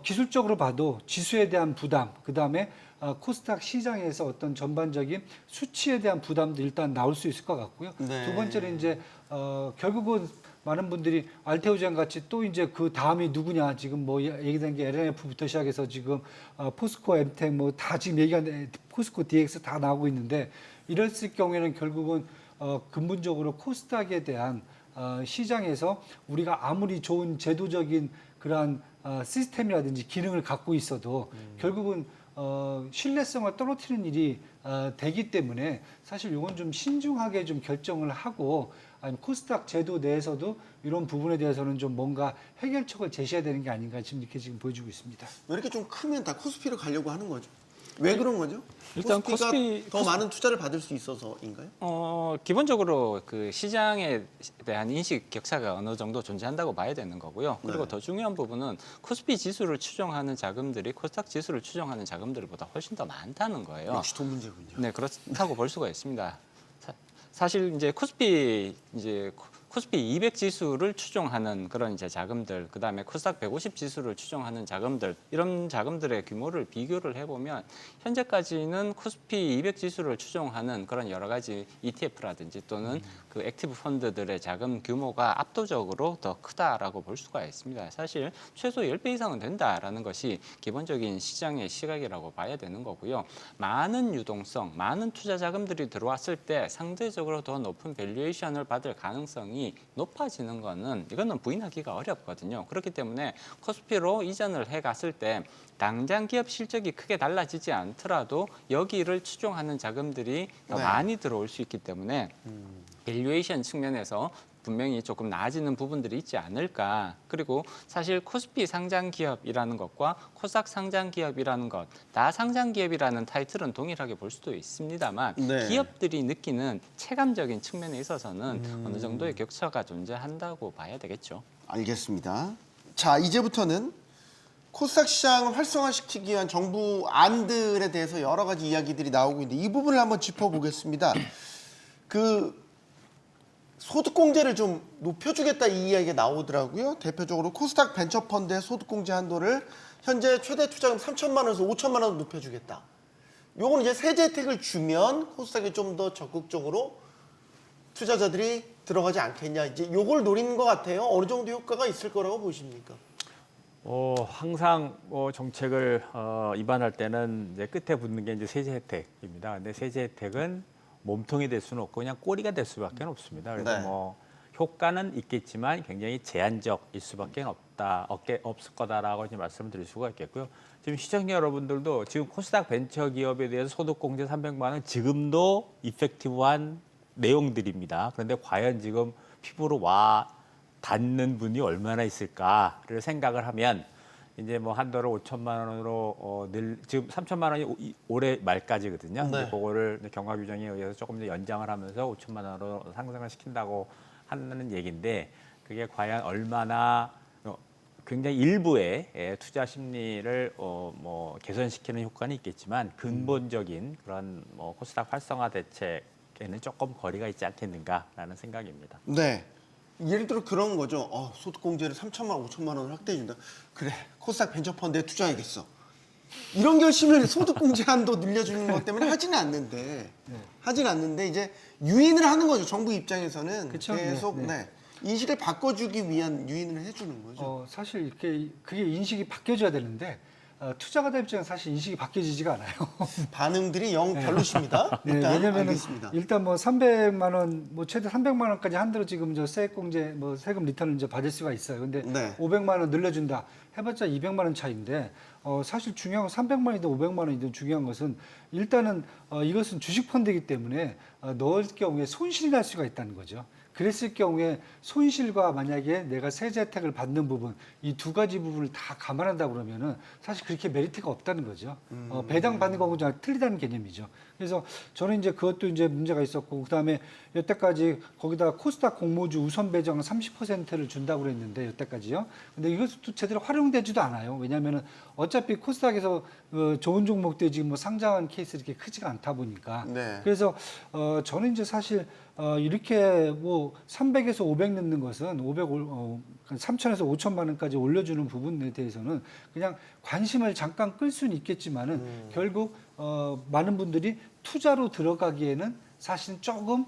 기술적으로 봐도 지수에 대한 부담, 그 다음에 코스닥 시장에서 어떤 전반적인 수치에 대한 부담도 일단 나올 수 있을 것 같고요. 네. 두 번째는 이제 결국은 많은 분들이 알테오젠 같이 또 이제 그 다음이 누구냐, 지금 뭐 얘기된 게 LNF부터 시작해서 지금 포스코, 엠텍 뭐 다 지금 얘기한 포스코 DX 다 나오고 있는데, 이랬을 경우에는 결국은 근본적으로 코스닥에 대한 시장에서 우리가 아무리 좋은 제도적인 그러한 시스템이라든지 기능을 갖고 있어도 결국은 신뢰성을 떨어뜨리는 일이 되기 때문에 사실 이건 좀 신중하게 좀 결정을 하고, 아니면 코스닥 제도 내에서도 이런 부분에 대해서는 좀 뭔가 해결책을 제시해야 되는 게 아닌가 지금 이렇게 지금 보여주고 있습니다. 왜 이렇게 좀 크면 다 코스피로 가려고 하는 거죠? 왜 그런 거죠? 일단 코스피가 더 많은 투자를 받을 수 있어서인가요? 기본적으로 그 시장에 대한 인식 격차가 어느 정도 존재한다고 봐야 되는 거고요. 그리고 네. 더 중요한 부분은 코스피 지수를 추정하는 자금들이 코스닥 지수를 추정하는 자금들보다 훨씬 더 많다는 거예요. 역시 돈 문제군요. 네, 그렇다고 볼 수가 있습니다. 사실 이제 코스피 200 지수를 추종하는 그런 이제 자금들, 그다음에 코스닥 150 지수를 추종하는 자금들, 이런 자금들의 규모를 비교를 해보면 현재까지는 코스피 200 지수를 추종하는 그런 여러 가지 ETF라든지 또는 그 액티브 펀드들의 자금 규모가 압도적으로 더 크다라고 볼 수가 있습니다. 사실 최소 10배 이상은 된다라는 것이 기본적인 시장의 시각이라고 봐야 되는 거고요. 많은 유동성, 많은 투자 자금들이 들어왔을 때 상대적으로 더 높은 밸류에이션을 받을 가능성이 높아지는 거는 이거는 부인하기가 어렵거든요. 그렇기 때문에 코스피로 이전을 해갔을 때 당장 기업 실적이 크게 달라지지 않더라도 여기를 추종하는 자금들이 더 네. 많이 들어올 수 있기 때문에 밸류에이션 측면에서 분명히 조금 나아지는 부분들이 있지 않을까. 그리고 사실 코스피 상장 기업이라는 것과 코스닥 상장 기업이라는 것, 다 상장 기업이라는 타이틀은 동일하게 볼 수도 있습니다만 네. 기업들이 느끼는 체감적인 측면에 있어서는 어느 정도의 격차가 존재한다고 봐야 되겠죠. 알겠습니다. 자, 이제부터는 코스닥 시장을 활성화시키기 위한 정부 안들에 대해서 여러 가지 이야기들이 나오고 있는데 이 부분을 한번 짚어보겠습니다. 그 소득공제를 좀 높여주겠다 이 이야기가 나오더라고요. 대표적으로 코스닥 벤처펀드의 소득공제 한도를 현재 최대 투자금 3천만 원에서 5천만 원으로 높여주겠다. 요거는 이제 세제 혜택을 주면 코스닥에 좀 더 적극적으로 투자자들이 들어가지 않겠냐. 이제 요걸 노리는 것 같아요. 어느 정도 효과가 있을 거라고 보십니까? 항상 정책을 입안할 때는 이제 끝에 붙는 게 이제 세제 혜택입니다. 근데 세제 혜택은 몸통이 될 수는 없고 그냥 꼬리가 될 수밖에 없습니다. 그래서 네. 효과는 있겠지만 굉장히 제한적일 수밖에 없을 거다라고 이제 말씀을 드릴 수가 있겠고요. 지금 시청자 여러분들도 지금 코스닥 벤처 기업에 대해서 소득공제 300만 원 지금도 이펙티브한 내용들입니다. 그런데 과연 지금 피부로 와 닿는 분이 얼마나 있을까를 생각을 하면 이제 한도를 5천만 원으로 지금 3천만 원이 올해 말까지거든요. 네. 이제 그거를 경과 규정에 의해서 조금 더 연장을 하면서 5천만 원으로 상승을 시킨다고 하는 얘기인데 그게 과연 얼마나 굉장히 일부의 투자 심리를 개선시키는 효과는 있겠지만 근본적인 그런 코스닥 활성화 대책에는 조금 거리가 있지 않겠는가라는 생각입니다. 네. 예를 들어 그런 거죠. 소득공제를 3천만 원, 5천만 원을 확대해준다. 그래, 코스닥 벤처펀드에 투자해야겠어. 이런 결심을 소득공제 한도 늘려주는 것 때문에 하지는 않는데 이제 유인을 하는 거죠. 정부 입장에서는 그쵸? 계속 네. 인식을 바꿔주기 위한 유인을 해주는 거죠. 사실 이렇게 그게 인식이 바뀌어져야 되는데 투자가들 입장은 사실 인식이 바뀌어지지가 않아요. 반응들이 영 별로십니다. 네, 일단 왜냐면은 알겠습니다. 일단 300만 원, 최대 300만 원까지 한도로 지금 저 세액공제 세금 리턴을 이제 받을 수가 있어요. 근데 네. 500만 원 늘려준다 해봤자 200만 원 차이인데 사실 중요한 건 300만 원이든 500만 원이든 중요한 것은 일단은 이것은 주식 펀드이기 때문에 넣을 경우에 손실이 날 수가 있다는 거죠. 그랬을 경우에 손실과 만약에 내가 세제 혜택을 받는 부분 이 두 가지 부분을 다 감안한다 그러면은 사실 그렇게 메리트가 없다는 거죠. 배당 받는 거하고 좀 틀리다는 개념이죠. 그래서 저는 이제 그것도 이제 문제가 있었고 그다음에 여태까지 거기다 코스닥 공모주 우선 배정 30%를 준다고 그랬는데 여태까지요. 근데 이것도 제대로 활용되지도 않아요. 왜냐하면은 어차피 코스닥에서 좋은 종목들이 지금 상장한 케이스 이렇게 크지가 않다 보니까. 네. 그래서 저는 이제 사실 이렇게 300에서 500 넣는 것은 3천에서 5천만 원까지 올려주는 부분에 대해서는 그냥 관심을 잠깐 끌 수는 있겠지만은 결국 많은 분들이 투자로 들어가기에는 사실은 조금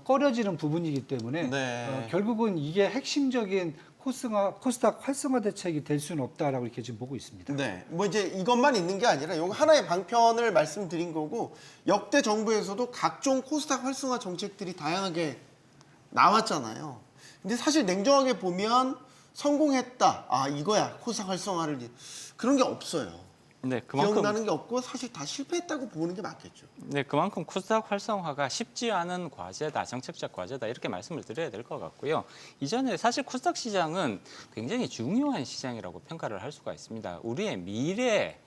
꺼려지는 부분이기 때문에 네. 결국은 이게 핵심적인 코스닥 활성화 대책이 될 수는 없다라고 이렇게 지금 보고 있습니다. 네, 이제 이것만 있는 게 아니라 이거 하나의 방편을 말씀드린 거고 역대 정부에서도 각종 코스닥 활성화 정책들이 다양하게 나왔잖아요. 근데 사실 냉정하게 보면 성공했다. 이거야 코스닥 활성화를 그런 게 없어요. 네, 기억나는 게 없고 사실 다 실패했다고 보는 게 맞겠죠. 네, 그만큼 코스닥 활성화가 쉽지 않은 과제다, 정책적 과제다 이렇게 말씀을 드려야 될 것 같고요. 이전에 사실 코스닥 시장은 굉장히 중요한 시장이라고 평가를 할 수가 있습니다. 우리의 미래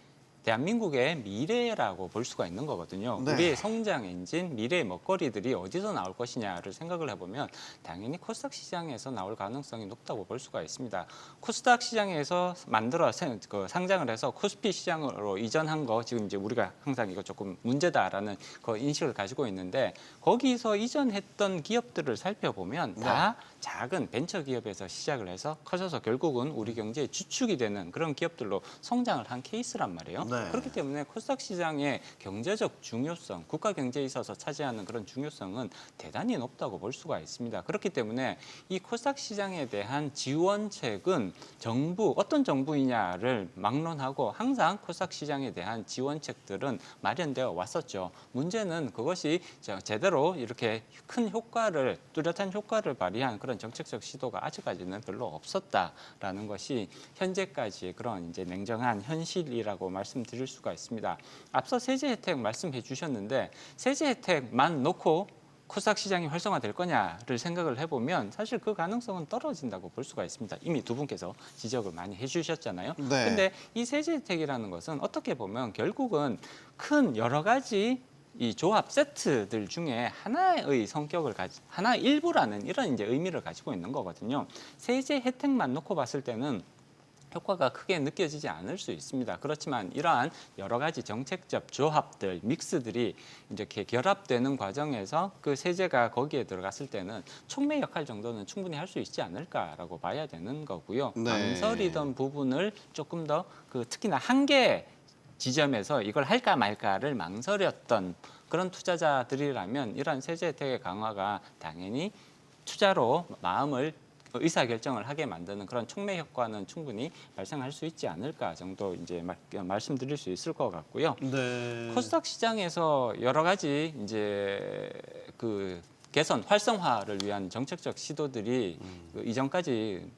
대한민국의 미래라고 볼 수가 있는 거거든요. 네. 우리의 성장 엔진, 미래의 먹거리들이 어디서 나올 것이냐를 생각을 해보면 당연히 코스닥 시장에서 나올 가능성이 높다고 볼 수가 있습니다. 코스닥 시장에서 만들어 상장을 해서 코스피 시장으로 이전한 거 지금 이제 우리가 항상 이거 조금 문제다라는 그 인식을 가지고 있는데 거기서 이전했던 기업들을 살펴보면 다 작은 벤처 기업에서 시작을 해서 커져서 결국은 우리 경제의 주축이 되는 그런 기업들로 성장을 한 케이스란 말이에요. 네. 그렇기 때문에 코스닥 시장의 경제적 중요성, 국가 경제에 있어서 차지하는 그런 중요성은 대단히 높다고 볼 수가 있습니다. 그렇기 때문에 이 코스닥 시장에 대한 지원책은 정부, 어떤 정부이냐를 막론하고 항상 코스닥 시장에 대한 지원책들은 마련되어 왔었죠. 문제는 그것이 제대로 이렇게 큰 효과를, 뚜렷한 효과를 발휘한 그런 정책적 시도가 아직까지는 별로 없었다라는 것이 현재까지의 그런 이제 냉정한 현실이라고 말씀드릴 수가 있습니다. 앞서 세제 혜택 말씀해 주셨는데 세제 혜택만 놓고 코스닥 시장이 활성화될 거냐를 생각을 해보면 사실 그 가능성은 떨어진다고 볼 수가 있습니다. 이미 두 분께서 지적을 많이 해주셨잖아요. 네. 근데 이 세제 혜택이라는 것은 어떻게 보면 결국은 큰 여러 가지 이 조합 세트들 중에 하나의 성격을 하나 일부라는 이런 이제 의미를 가지고 있는 거거든요. 세제 혜택만 놓고 봤을 때는 효과가 크게 느껴지지 않을 수 있습니다. 그렇지만 이러한 여러 가지 정책적 조합들, 믹스들이 이렇게 결합되는 과정에서 그 세제가 거기에 들어갔을 때는 촉매 역할 정도는 충분히 할 수 있지 않을까라고 봐야 되는 거고요. 네. 망설이던 부분을 조금 더 특히나 한계 지점에서 이걸 할까 말까를 망설였던 그런 투자자들이라면 이러한 세제 혜택의 강화가 당연히 투자로 마음을 의사결정을 하게 만드는 그런 촉매 효과는 충분히 발생할 수 있지 않을까 정도 이제 말씀드릴 수 있을 것 같고요. 네. 코스닥 시장에서 여러 가지 이제 개선 활성화를 위한 정책적 시도들이 이전까지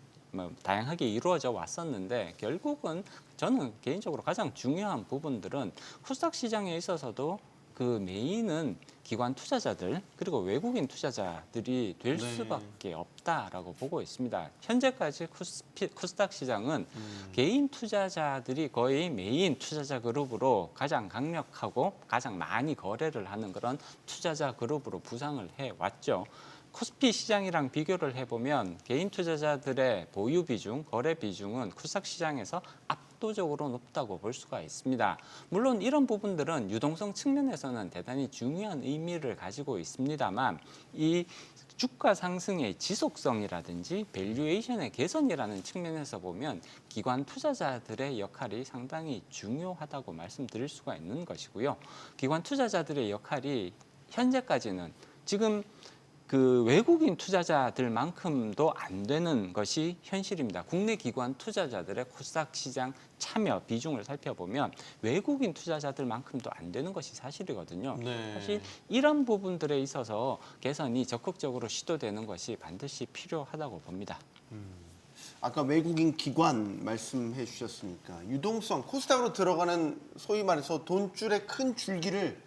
다양하게 이루어져 왔었는데 결국은 저는 개인적으로 가장 중요한 부분들은 코스닥 시장에 있어서도 그 메인은 기관 투자자들 그리고 외국인 투자자들이 될 네. 수밖에 없다라고 보고 있습니다. 현재까지 코스닥 시장은 개인 투자자들이 거의 메인 투자자 그룹으로 가장 강력하고 가장 많이 거래를 하는 그런 투자자 그룹으로 부상을 해왔죠. 코스피 시장이랑 비교를 해보면 개인 투자자들의 보유 비중, 거래 비중은 코스닥 시장에서 압도적으로 높다고 볼 수가 있습니다. 물론 이런 부분들은 유동성 측면에서는 대단히 중요한 의미를 가지고 있습니다만 이 주가 상승의 지속성이라든지 밸류에이션의 개선이라는 측면에서 보면 기관 투자자들의 역할이 상당히 중요하다고 말씀드릴 수가 있는 것이고요. 기관 투자자들의 역할이 현재까지는 지금 외국인 투자자들만큼도 안 되는 것이 현실입니다. 국내 기관 투자자들의 코스닥 시장 참여 비중을 살펴보면 외국인 투자자들만큼도 안 되는 것이 사실이거든요. 네. 사실 이런 부분들에 있어서 개선이 적극적으로 시도되는 것이 반드시 필요하다고 봅니다. 아까 외국인 기관 말씀해 주셨으니까 유동성, 코스닥으로 들어가는 소위 말해서 돈줄의 큰 줄기를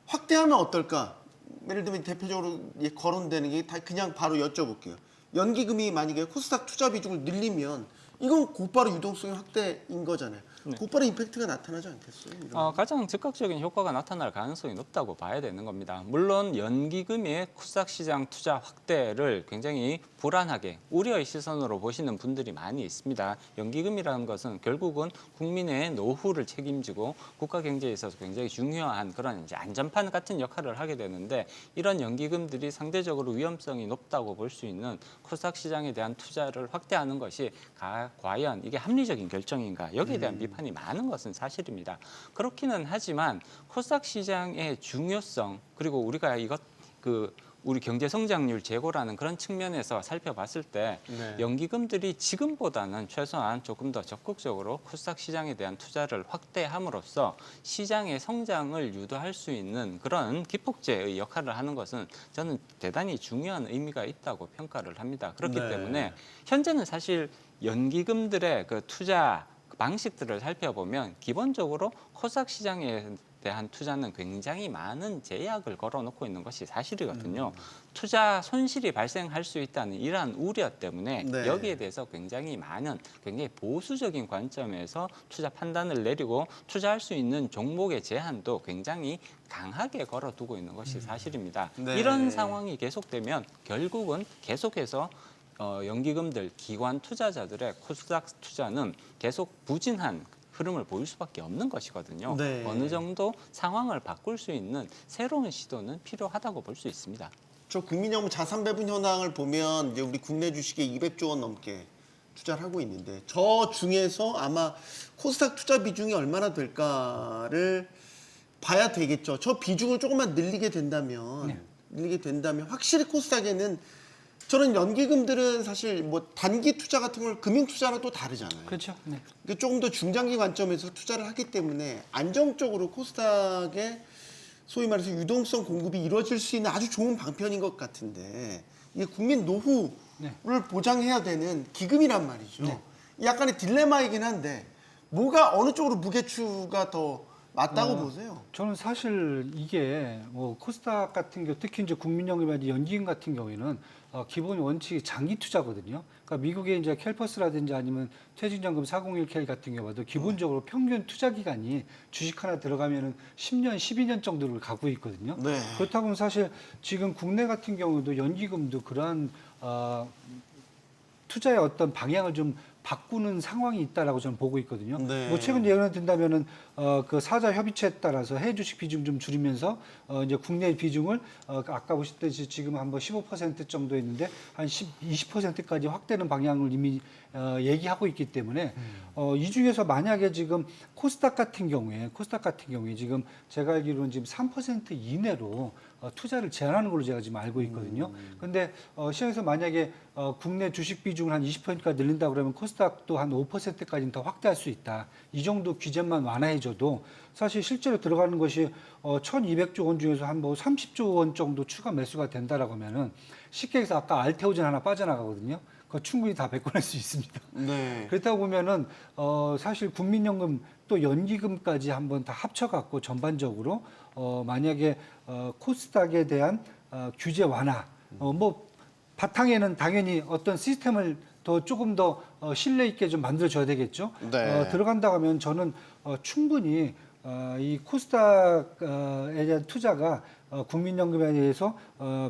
확대하면 어떨까? 예를 들면 대표적으로 거론되는 게 다 그냥 바로 여쭤볼게요. 연기금이 만약에 코스닥 투자 비중을 늘리면 이건 곧바로 유동성의 확대인 거잖아요. 곧바로 임팩트가 나타나지 않겠어요? 가장 즉각적인 효과가 나타날 가능성이 높다고 봐야 되는 겁니다. 물론 연기금의 코스닥 시장 투자 확대를 굉장히 불안하게 우려의 시선으로 보시는 분들이 많이 있습니다. 연기금이라는 것은 결국은 국민의 노후를 책임지고 국가 경제에 있어서 굉장히 중요한 그런 이제 안전판 같은 역할을 하게 되는데 이런 연기금들이 상대적으로 위험성이 높다고 볼 수 있는 코스닥 시장에 대한 투자를 확대하는 것이 과연 이게 합리적인 결정인가 여기에 대한 비판이 많은 것은 사실입니다. 그렇기는 하지만 코스닥 시장의 중요성 그리고 우리가 우리 경제 성장률 제고라는 그런 측면에서 살펴봤을 때 네. 연기금들이 지금보다는 최소한 조금 더 적극적으로 코스닥 시장에 대한 투자를 확대함으로써 시장의 성장을 유도할 수 있는 그런 기폭제의 역할을 하는 것은 저는 대단히 중요한 의미가 있다고 평가를 합니다. 그렇기 네. 때문에 현재는 사실 연기금들의 투자 방식들을 살펴보면 기본적으로 코스닥 시장에 대한 투자는 굉장히 많은 제약을 걸어놓고 있는 것이 사실이거든요. 투자 손실이 발생할 수 있다는 이러한 우려 때문에 네. 여기에 대해서 굉장히 보수적인 관점에서 투자 판단을 내리고 투자할 수 있는 종목의 제한도 굉장히 강하게 걸어두고 있는 것이 사실입니다. 네. 이런 상황이 계속되면 결국은 계속해서 연기금들, 기관 투자자들의 코스닥 투자는 계속 부진한 흐름을 보일 수밖에 없는 것이거든요. 네. 어느 정도 상황을 바꿀 수 있는 새로운 시도는 필요하다고 볼 수 있습니다. 저 국민연금 자산 배분 현황을 보면 이제 우리 국내 주식에 200조 원 넘게 투자를 하고 있는데 저 중에서 아마 코스닥 투자 비중이 얼마나 될까를 봐야 되겠죠. 저 비중을 조금만 늘리게 된다면 확실히 코스닥에는 저는 연기금들은 사실 뭐 단기 투자 같은 걸 금융 투자랑 또 다르잖아요. 그렇죠. 네. 그러니까 조금 더 중장기 관점에서 투자를 하기 때문에 안정적으로 코스닥에 소위 말해서 유동성 공급이 이루어질 수 있는 아주 좋은 방편인 것 같은데 이게 국민 노후를 보장해야 되는 기금이란 말이죠. 약간의 딜레마이긴 한데 뭐가 어느 쪽으로 무게추가 더 맞다고 보세요? 저는 사실 이게 뭐 코스닥 같은 경우 특히 이제 국민연금이나 연기금 같은 경우에는 기본 원칙이 장기 투자거든요. 그러니까 미국의 이제 캘퍼스라든지 아니면 퇴직연금 401k 같은 경우도 기본적으로 평균 투자 기간이 주식 하나 들어가면은 10년, 12년 정도를 갖고 있거든요. 네. 그렇다고 하면 사실 지금 국내 같은 경우도 연기금도 그러한 투자의 어떤 방향을 좀 바꾸는 상황이 있다라고 저는 보고 있거든요. 네. 뭐 최근 예를 든다면은 그 사자 협의체에 따라서 해외 주식 비중 좀 줄이면서 이제 국내 비중을 아까 보셨듯이 지금 한번 15% 정도 했는데 한 20%까지 확대는 방향을 이미 얘기하고 있기 때문에 이 중에서 만약에 지금 코스닥 같은 경우에 지금 제가 알기로는 지금 3% 이내로 투자를 제한하는 걸로 제가 지금 알고 있거든요. 근데 시장에서 만약에 국내 주식 비중을 한 20%까지 늘린다 그러면 코스닥도 한 5%까지는 더 확대할 수 있다. 이 정도 규제만 완화해줘도 사실 실제로 들어가는 것이 1,200조 원 중에서 한 뭐 30조 원 정도 추가 매수가 된다라고 하면은 쉽게 해서 아까 알테오젠 하나 빠져나가거든요. 그거 충분히 다 메꿔낼 수 있습니다. 네. 그렇다고 보면은 사실 국민연금 또 연기금까지 한번 다 합쳐갖고 전반적으로 만약에 코스닥에 대한 규제 완화, 뭐 바탕에는 당연히 어떤 시스템을 더 조금 더 신뢰 있게 좀 만들어줘야 되겠죠. 네. 들어간다 하면 저는 충분히 이 코스닥에 대한 투자가 국민연금에 대해서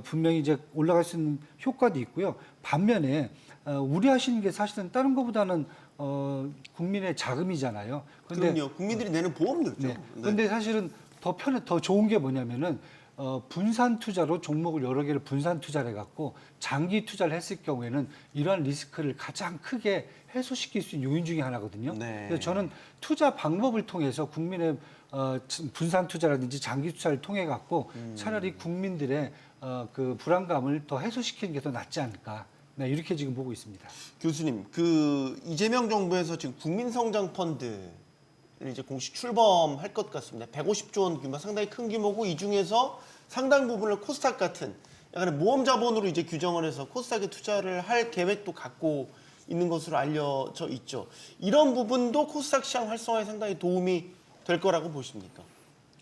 분명히 이제 올라갈 수 있는 효과도 있고요. 반면에 우려하시는 게 사실은 다른 것보다는 국민의 자금이잖아요. 그럼요. 국민들이 내는 보험료죠. 네. 근데 사실은 더 좋은 게 뭐냐면은 분산 투자로 종목을 여러 개를 분산 투자를 해갖고 장기 투자를 했을 경우에는 이러한 리스크를 가장 크게 해소시킬 수 있는 요인 중에 하나거든요. 네. 그래서 저는 투자 방법을 통해서 국민의 분산 투자라든지 장기 투자를 통해 갖고 차라리 국민들의 그 불안감을 더 해소시키는 게 더 낫지 않을까. 네, 이렇게 지금 보고 있습니다. 교수님, 그 이재명 정부에서 지금 국민성장펀드를 이제 공식 출범할 것 같습니다. 150조 원 규모 상당히 큰 규모고 이 중에서 상당 부분을 코스닥 같은 약간의 모험 자본으로 이제 규정을 해서 코스닥에 투자를 할 계획도 갖고 있는 것으로 알려져 있죠. 이런 부분도 코스닥 시장 활성화에 상당히 도움이 될 거라고 보십니까?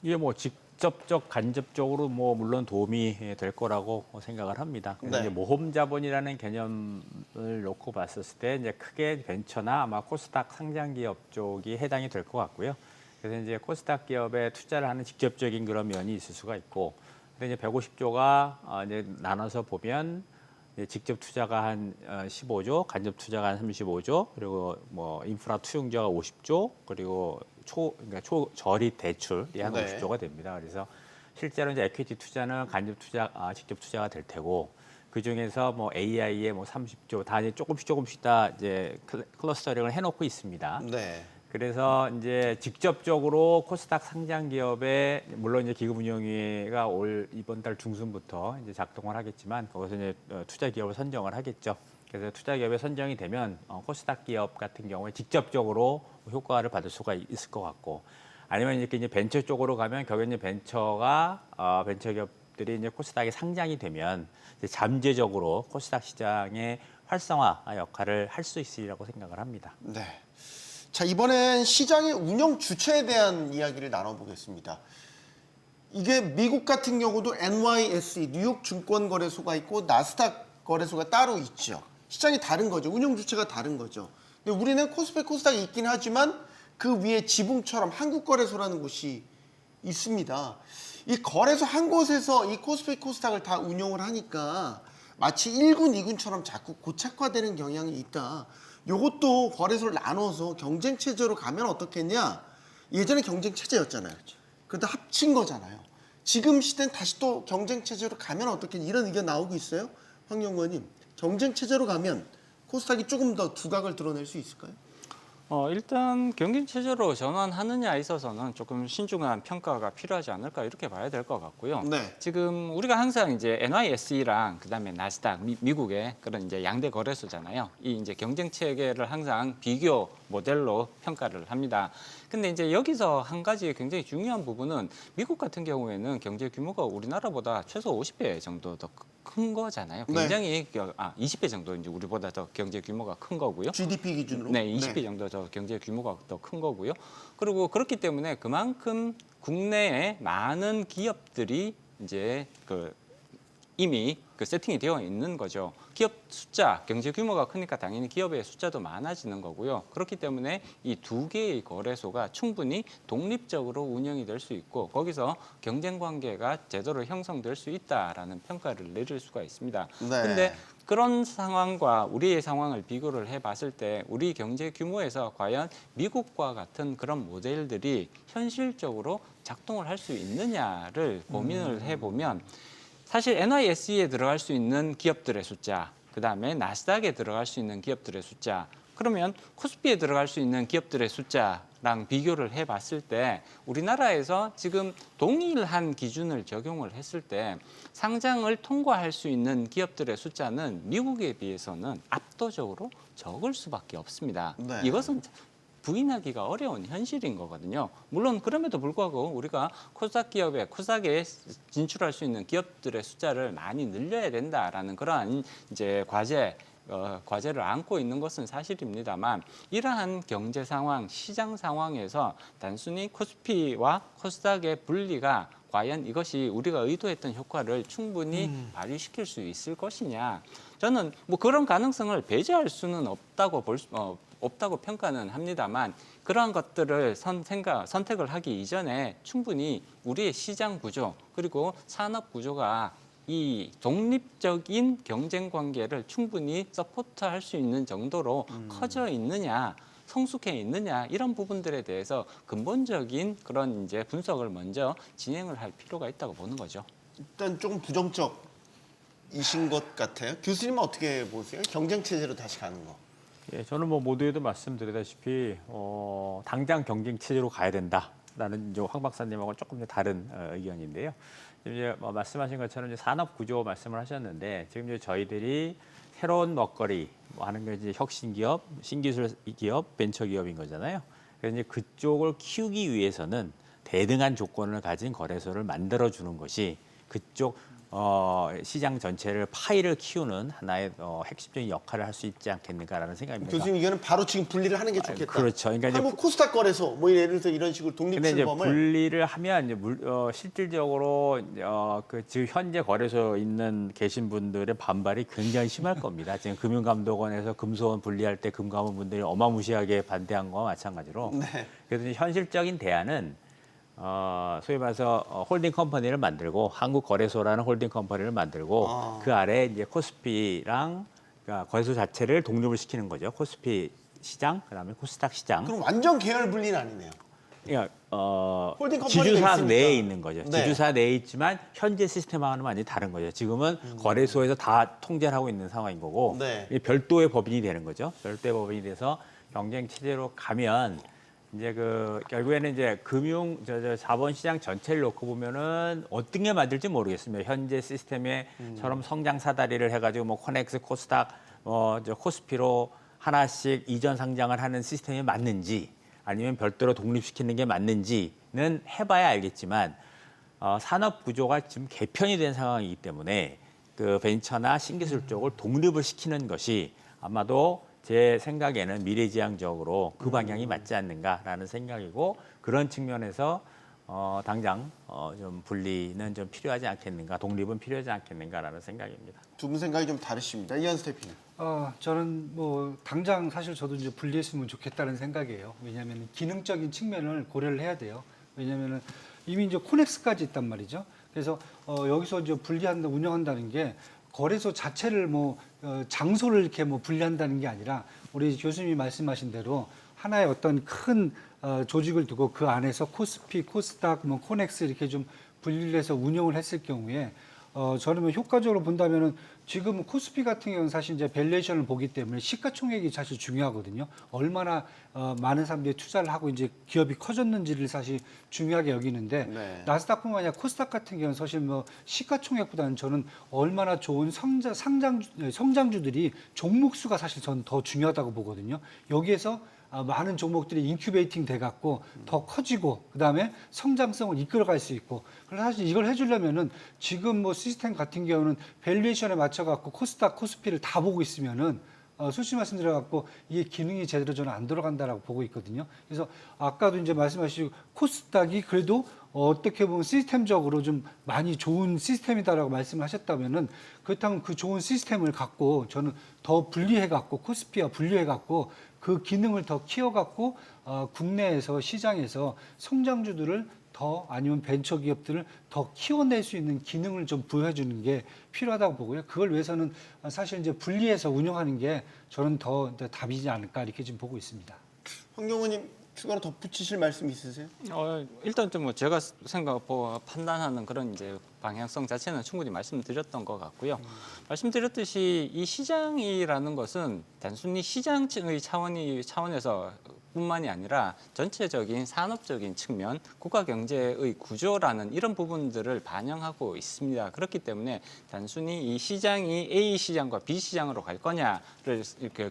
이게 뭐 직접적, 간접적으로 뭐 물론 도움이 될 거라고 생각을 합니다. 근데 네. 이제 모험 자본이라는 개념을 놓고 봤었을 때 이제 크게 벤처나 아마 코스닥 상장 기업 쪽이 해당이 될 것 같고요. 그래서 이제 코스닥 기업에 투자를 하는 직접적인 그런 면이 있을 수가 있고, 근데 이제 150조가 이제 나눠서 보면 이제 직접 투자가 한 15조, 간접 투자가 한 35조, 그리고 뭐 인프라 투용자가 50조, 그리고 그러니까 초저리 대출이 한 네. 50조가 됩니다. 그래서 실제로 이제 에퀴티 투자는 간접 투자, 직접 투자가 될 테고, 그 중에서 뭐 AI에 뭐 30조 다 이제 조금씩 다 이제 클러스터링을 해놓고 있습니다. 네. 그래서 이제 직접적으로 코스닥 상장 기업에 물론 이제 기금운용위가 이번 달 중순부터 이제 작동을 하겠지만 거기서 이제 투자 기업을 선정을 하겠죠. 그래서 투자 기업에 선정이 되면 코스닥 기업 같은 경우에 직접적으로 효과를 받을 수가 있을 것 같고, 아니면 이렇게 이제 벤처 쪽으로 가면 결국 이제 벤처가 벤처 기업들이 이제 코스닥에 상장이 되면 이제 잠재적으로 코스닥 시장의 활성화 역할을 할 수 있으리라고 생각을 합니다. 네. 자, 이번엔 시장의 운영 주체에 대한 이야기를 나눠보겠습니다. 이게 미국 같은 경우도 NYSE 뉴욕 증권거래소가 있고 나스닥 거래소가 따로 있죠. 시장이 다른 거죠. 운영 주체가 다른 거죠. 근데 우리는 코스피 코스닥이 있긴 하지만 그 위에 지붕처럼 한국거래소라는 곳이 있습니다. 이 거래소 한 곳에서 이 코스피 코스닥을 다 운용을 하니까 마치 1군, 2군처럼 자꾸 고착화되는 경향이 있다. 요것도 거래소를 나눠서 경쟁 체제로 가면 어떻겠냐? 예전에 경쟁 체제였잖아요. 그러다 합친 거잖아요. 지금 시대는 다시 또 경쟁 체제로 가면 어떻겠냐? 이런 의견 나오고 있어요. 황영관님, 경쟁 체제로 가면 코스닥이 조금 더 두각을 드러낼 수 있을까요? 일단 경쟁 체제로 전환하느냐에 있어서는 조금 신중한 평가가 필요하지 않을까 이렇게 봐야 될 것 같고요. 네. 지금 우리가 항상 이제 NYSE랑 그다음에 나스닥 미국의 그런 이제 양대 거래소잖아요. 이 이제 경쟁 체계를 항상 비교 모델로 평가를 합니다. 근데 이제 여기서 한 가지 굉장히 중요한 부분은 미국 같은 경우에는 경제 규모가 우리나라보다 최소 50배 정도 더 큰 거잖아요. 네. 굉장히 20배 정도 이제 우리보다 더 경제 규모가 큰 거고요. GDP 기준으로? 네, 20배 정도 더 경제 규모가 더 큰 거고요. 그리고 그렇기 때문에 그만큼 국내에 많은 기업들이 이제 이미 세팅이 되어 있는 거죠. 기업 숫자, 경제 규모가 크니까 당연히 기업의 숫자도 많아지는 거고요. 그렇기 때문에 이 두 개의 거래소가 충분히 독립적으로 운영이 될 수 있고 거기서 경쟁 관계가 제대로 형성될 수 있다라는 평가를 내릴 수가 있습니다. 네. 근데 그런 상황과 우리의 상황을 비교를 해봤을 때 우리 경제 규모에서 과연 미국과 같은 그런 모델들이 현실적으로 작동을 할 수 있느냐를 고민을 해보면 사실 NYSE에 들어갈 수 있는 기업들의 숫자, 그다음에 나스닥에 들어갈 수 있는 기업들의 숫자, 그러면 코스피에 들어갈 수 있는 기업들의 숫자랑 비교를 해봤을 때 우리나라에서 지금 동일한 기준을 적용을 했을 때 상장을 통과할 수 있는 기업들의 숫자는 미국에 비해서는 압도적으로 적을 수밖에 없습니다. 네. 이것은 부인하기가 어려운 현실인 거거든요. 물론 그럼에도 불구하고 우리가 코스닥에 진출할 수 있는 기업들의 숫자를 많이 늘려야 된다라는 그러한 이제 과제를 안고 있는 것은 사실입니다만 이러한 경제 상황, 시장 상황에서 단순히 코스피와 코스닥의 분리가 과연 이것이 우리가 의도했던 효과를 충분히 발휘시킬 수 있을 것이냐. 저는 뭐 그런 가능성을 배제할 수는 없다고 평가는 합니다만 그러한 것들을 선택을 하기 이전에 충분히 우리의 시장 구조 그리고 산업 구조가 이 독립적인 경쟁 관계를 충분히 서포트할 수 있는 정도로 커져 있느냐, 성숙해 있느냐 이런 부분들에 대해서 근본적인 그런 이제 분석을 먼저 진행을 할 필요가 있다고 보는 거죠. 일단 조금 부정적이신 것 같아요. 교수님은 어떻게 보세요? 경쟁 체제로 다시 가는 거. 예, 저는 뭐 모두에도 말씀드리다시피 당장 경쟁 체제로 가야 된다라는 이제 황 박사님하고 조금 다른 의견인데요. 이제 말씀하신 것처럼 이제 산업 구조 말씀을 하셨는데 지금 이제 저희들이 새로운 먹거리 하는 게 이제 혁신 기업, 신기술 기업, 벤처 기업인 거잖아요. 그래서 이제 그쪽을 키우기 위해서는 대등한 조건을 가진 거래소를 만들어 주는 것이 그쪽 시장 전체를 파이를 키우는 하나의 핵심적인 역할을 할 수 있지 않겠는가라는 생각입니다. 교수님 이거는 바로 지금 분리를 하는 게 좋겠다. 그렇죠. 그러니까 이제 한국 코스닥 거래소 뭐 예를 들어서 이런 식으로 근데 이제 독립출범을 분리를 하면 이제 실질적으로 지금 현재 거래소 있는 계신 분들의 반발이 굉장히 심할 겁니다. 지금 금융감독원에서 금소원 분리할 때 금감원 분들이 어마무시하게 반대한 거와 마찬가지로. 네. 그래서 이제 현실적인 대안은 소위 말해서 홀딩 컴퍼니를 만들고 한국 거래소라는 홀딩 컴퍼니를 만들고 그 아래 이제 코스피랑 그러니까 거래소 자체를 독립을 시키는 거죠. 코스피 시장, 그다음에 코스닥 시장. 그럼 완전 계열 분리는 아니네요. 그러니까 홀딩 컴퍼니가 지주사 있으니까. 내에 있는 거죠. 네. 지주사 내에 있지만 현재 시스템하고는 완전히 다른 거죠. 지금은 거래소에서 다 통제를 하고 있는 상황인 거고 네. 이게 별도의 법인이 되는 거죠. 별도의 법인이 돼서 경쟁 체제로 가면 이제 결국에는 이제 자본시장 전체를 놓고 보면은 어떤 게 맞을지 모르겠습니다. 현재 시스템에처럼 성장 사다리를 해가지고 뭐 코넥스, 코스닥, 코스피로 하나씩 이전 상장을 하는 시스템이 맞는지 아니면 별도로 독립시키는 게 맞는지는 해봐야 알겠지만 산업 구조가 지금 개편이 된 상황이기 때문에 그 벤처나 신기술 쪽을 독립을 시키는 것이 아마도 제 생각에는 미래지향적으로 그 방향이 맞지 않는가라는 생각이고 그런 측면에서 당장 좀 분리는 좀 필요하지 않겠는가, 독립은 필요하지 않겠는가라는 생각입니다. 두 분 생각이 좀 다르십니다. 이한수 대표님. 저는 뭐 당장 사실 저도 이제 분리했으면 좋겠다는 생각이에요. 왜냐하면 기능적인 측면을 고려를 해야 돼요. 왜냐하면 이미 이제 코넥스까지 있단 말이죠. 그래서 여기서 이제 분리한다, 운영한다는 게 거래소 자체를 장소를 이렇게 분리한다는 게 아니라 우리 교수님이 말씀하신 대로 하나의 어떤 큰 조직을 두고 그 안에서 코스피, 코스닥, 코넥스 이렇게 좀 분리를 해서 운영을 했을 경우에 저는 효과적으로 본다면은 지금 코스피 같은 경우는 사실 이제 밸류에이션을 보기 때문에 시가총액이 사실 중요하거든요. 얼마나 많은 사람들이 투자를 하고 이제 기업이 커졌는지를 사실 중요하게 여기는데 네. 나스닥뿐만 아니라 코스닥 같은 경우는 사실 시가총액보다는 저는 얼마나 좋은 성장주들이 종목 수가 사실 저는 더 중요하다고 보거든요. 여기에서 많은 종목들이 인큐베이팅 돼갖고 더 커지고 그다음에 성장성을 이끌어갈 수 있고 그래서 사실 이걸 해주려면은 지금 시스템 같은 경우는 밸류에이션에 맞춰갖고 코스닥, 코스피를 다 보고 있으면은 솔직히 말씀드려갖고 이게 기능이 제대로 저는 안 들어간다라고 보고 있거든요. 그래서 아까도 이제 말씀하시고 코스닥이 그래도 어떻게 보면 시스템적으로 좀 많이 좋은 시스템이다라고 말씀하셨다면은 그렇다면 그 좋은 시스템을 갖고 저는 더 분리해갖고 코스피와 분리해갖고 그 기능을 더 키워갖고 국내에서 시장에서 성장주들을 더 아니면 벤처 기업들을 더 키워낼 수 있는 기능을 좀 부여해주는 게 필요하다고 보고요. 그걸 위해서는 사실 이제 분리해서 운영하는 게 저는 더 답이지 않을까 이렇게 지금 보고 있습니다. 황경호님 추가로 덧붙이실 말씀 있으세요? 일단 좀 제가 판단하는 그런 이제 방향성 자체는 충분히 말씀드렸던 것 같고요. 말씀드렸듯이 이 시장이라는 것은 단순히 시장의 차원에서 뿐만이 아니라 전체적인 산업적인 측면, 국가 경제의 구조라는 이런 부분들을 반영하고 있습니다. 그렇기 때문에 단순히 이 시장이 A 시장과 B 시장으로 갈 거냐를 이렇게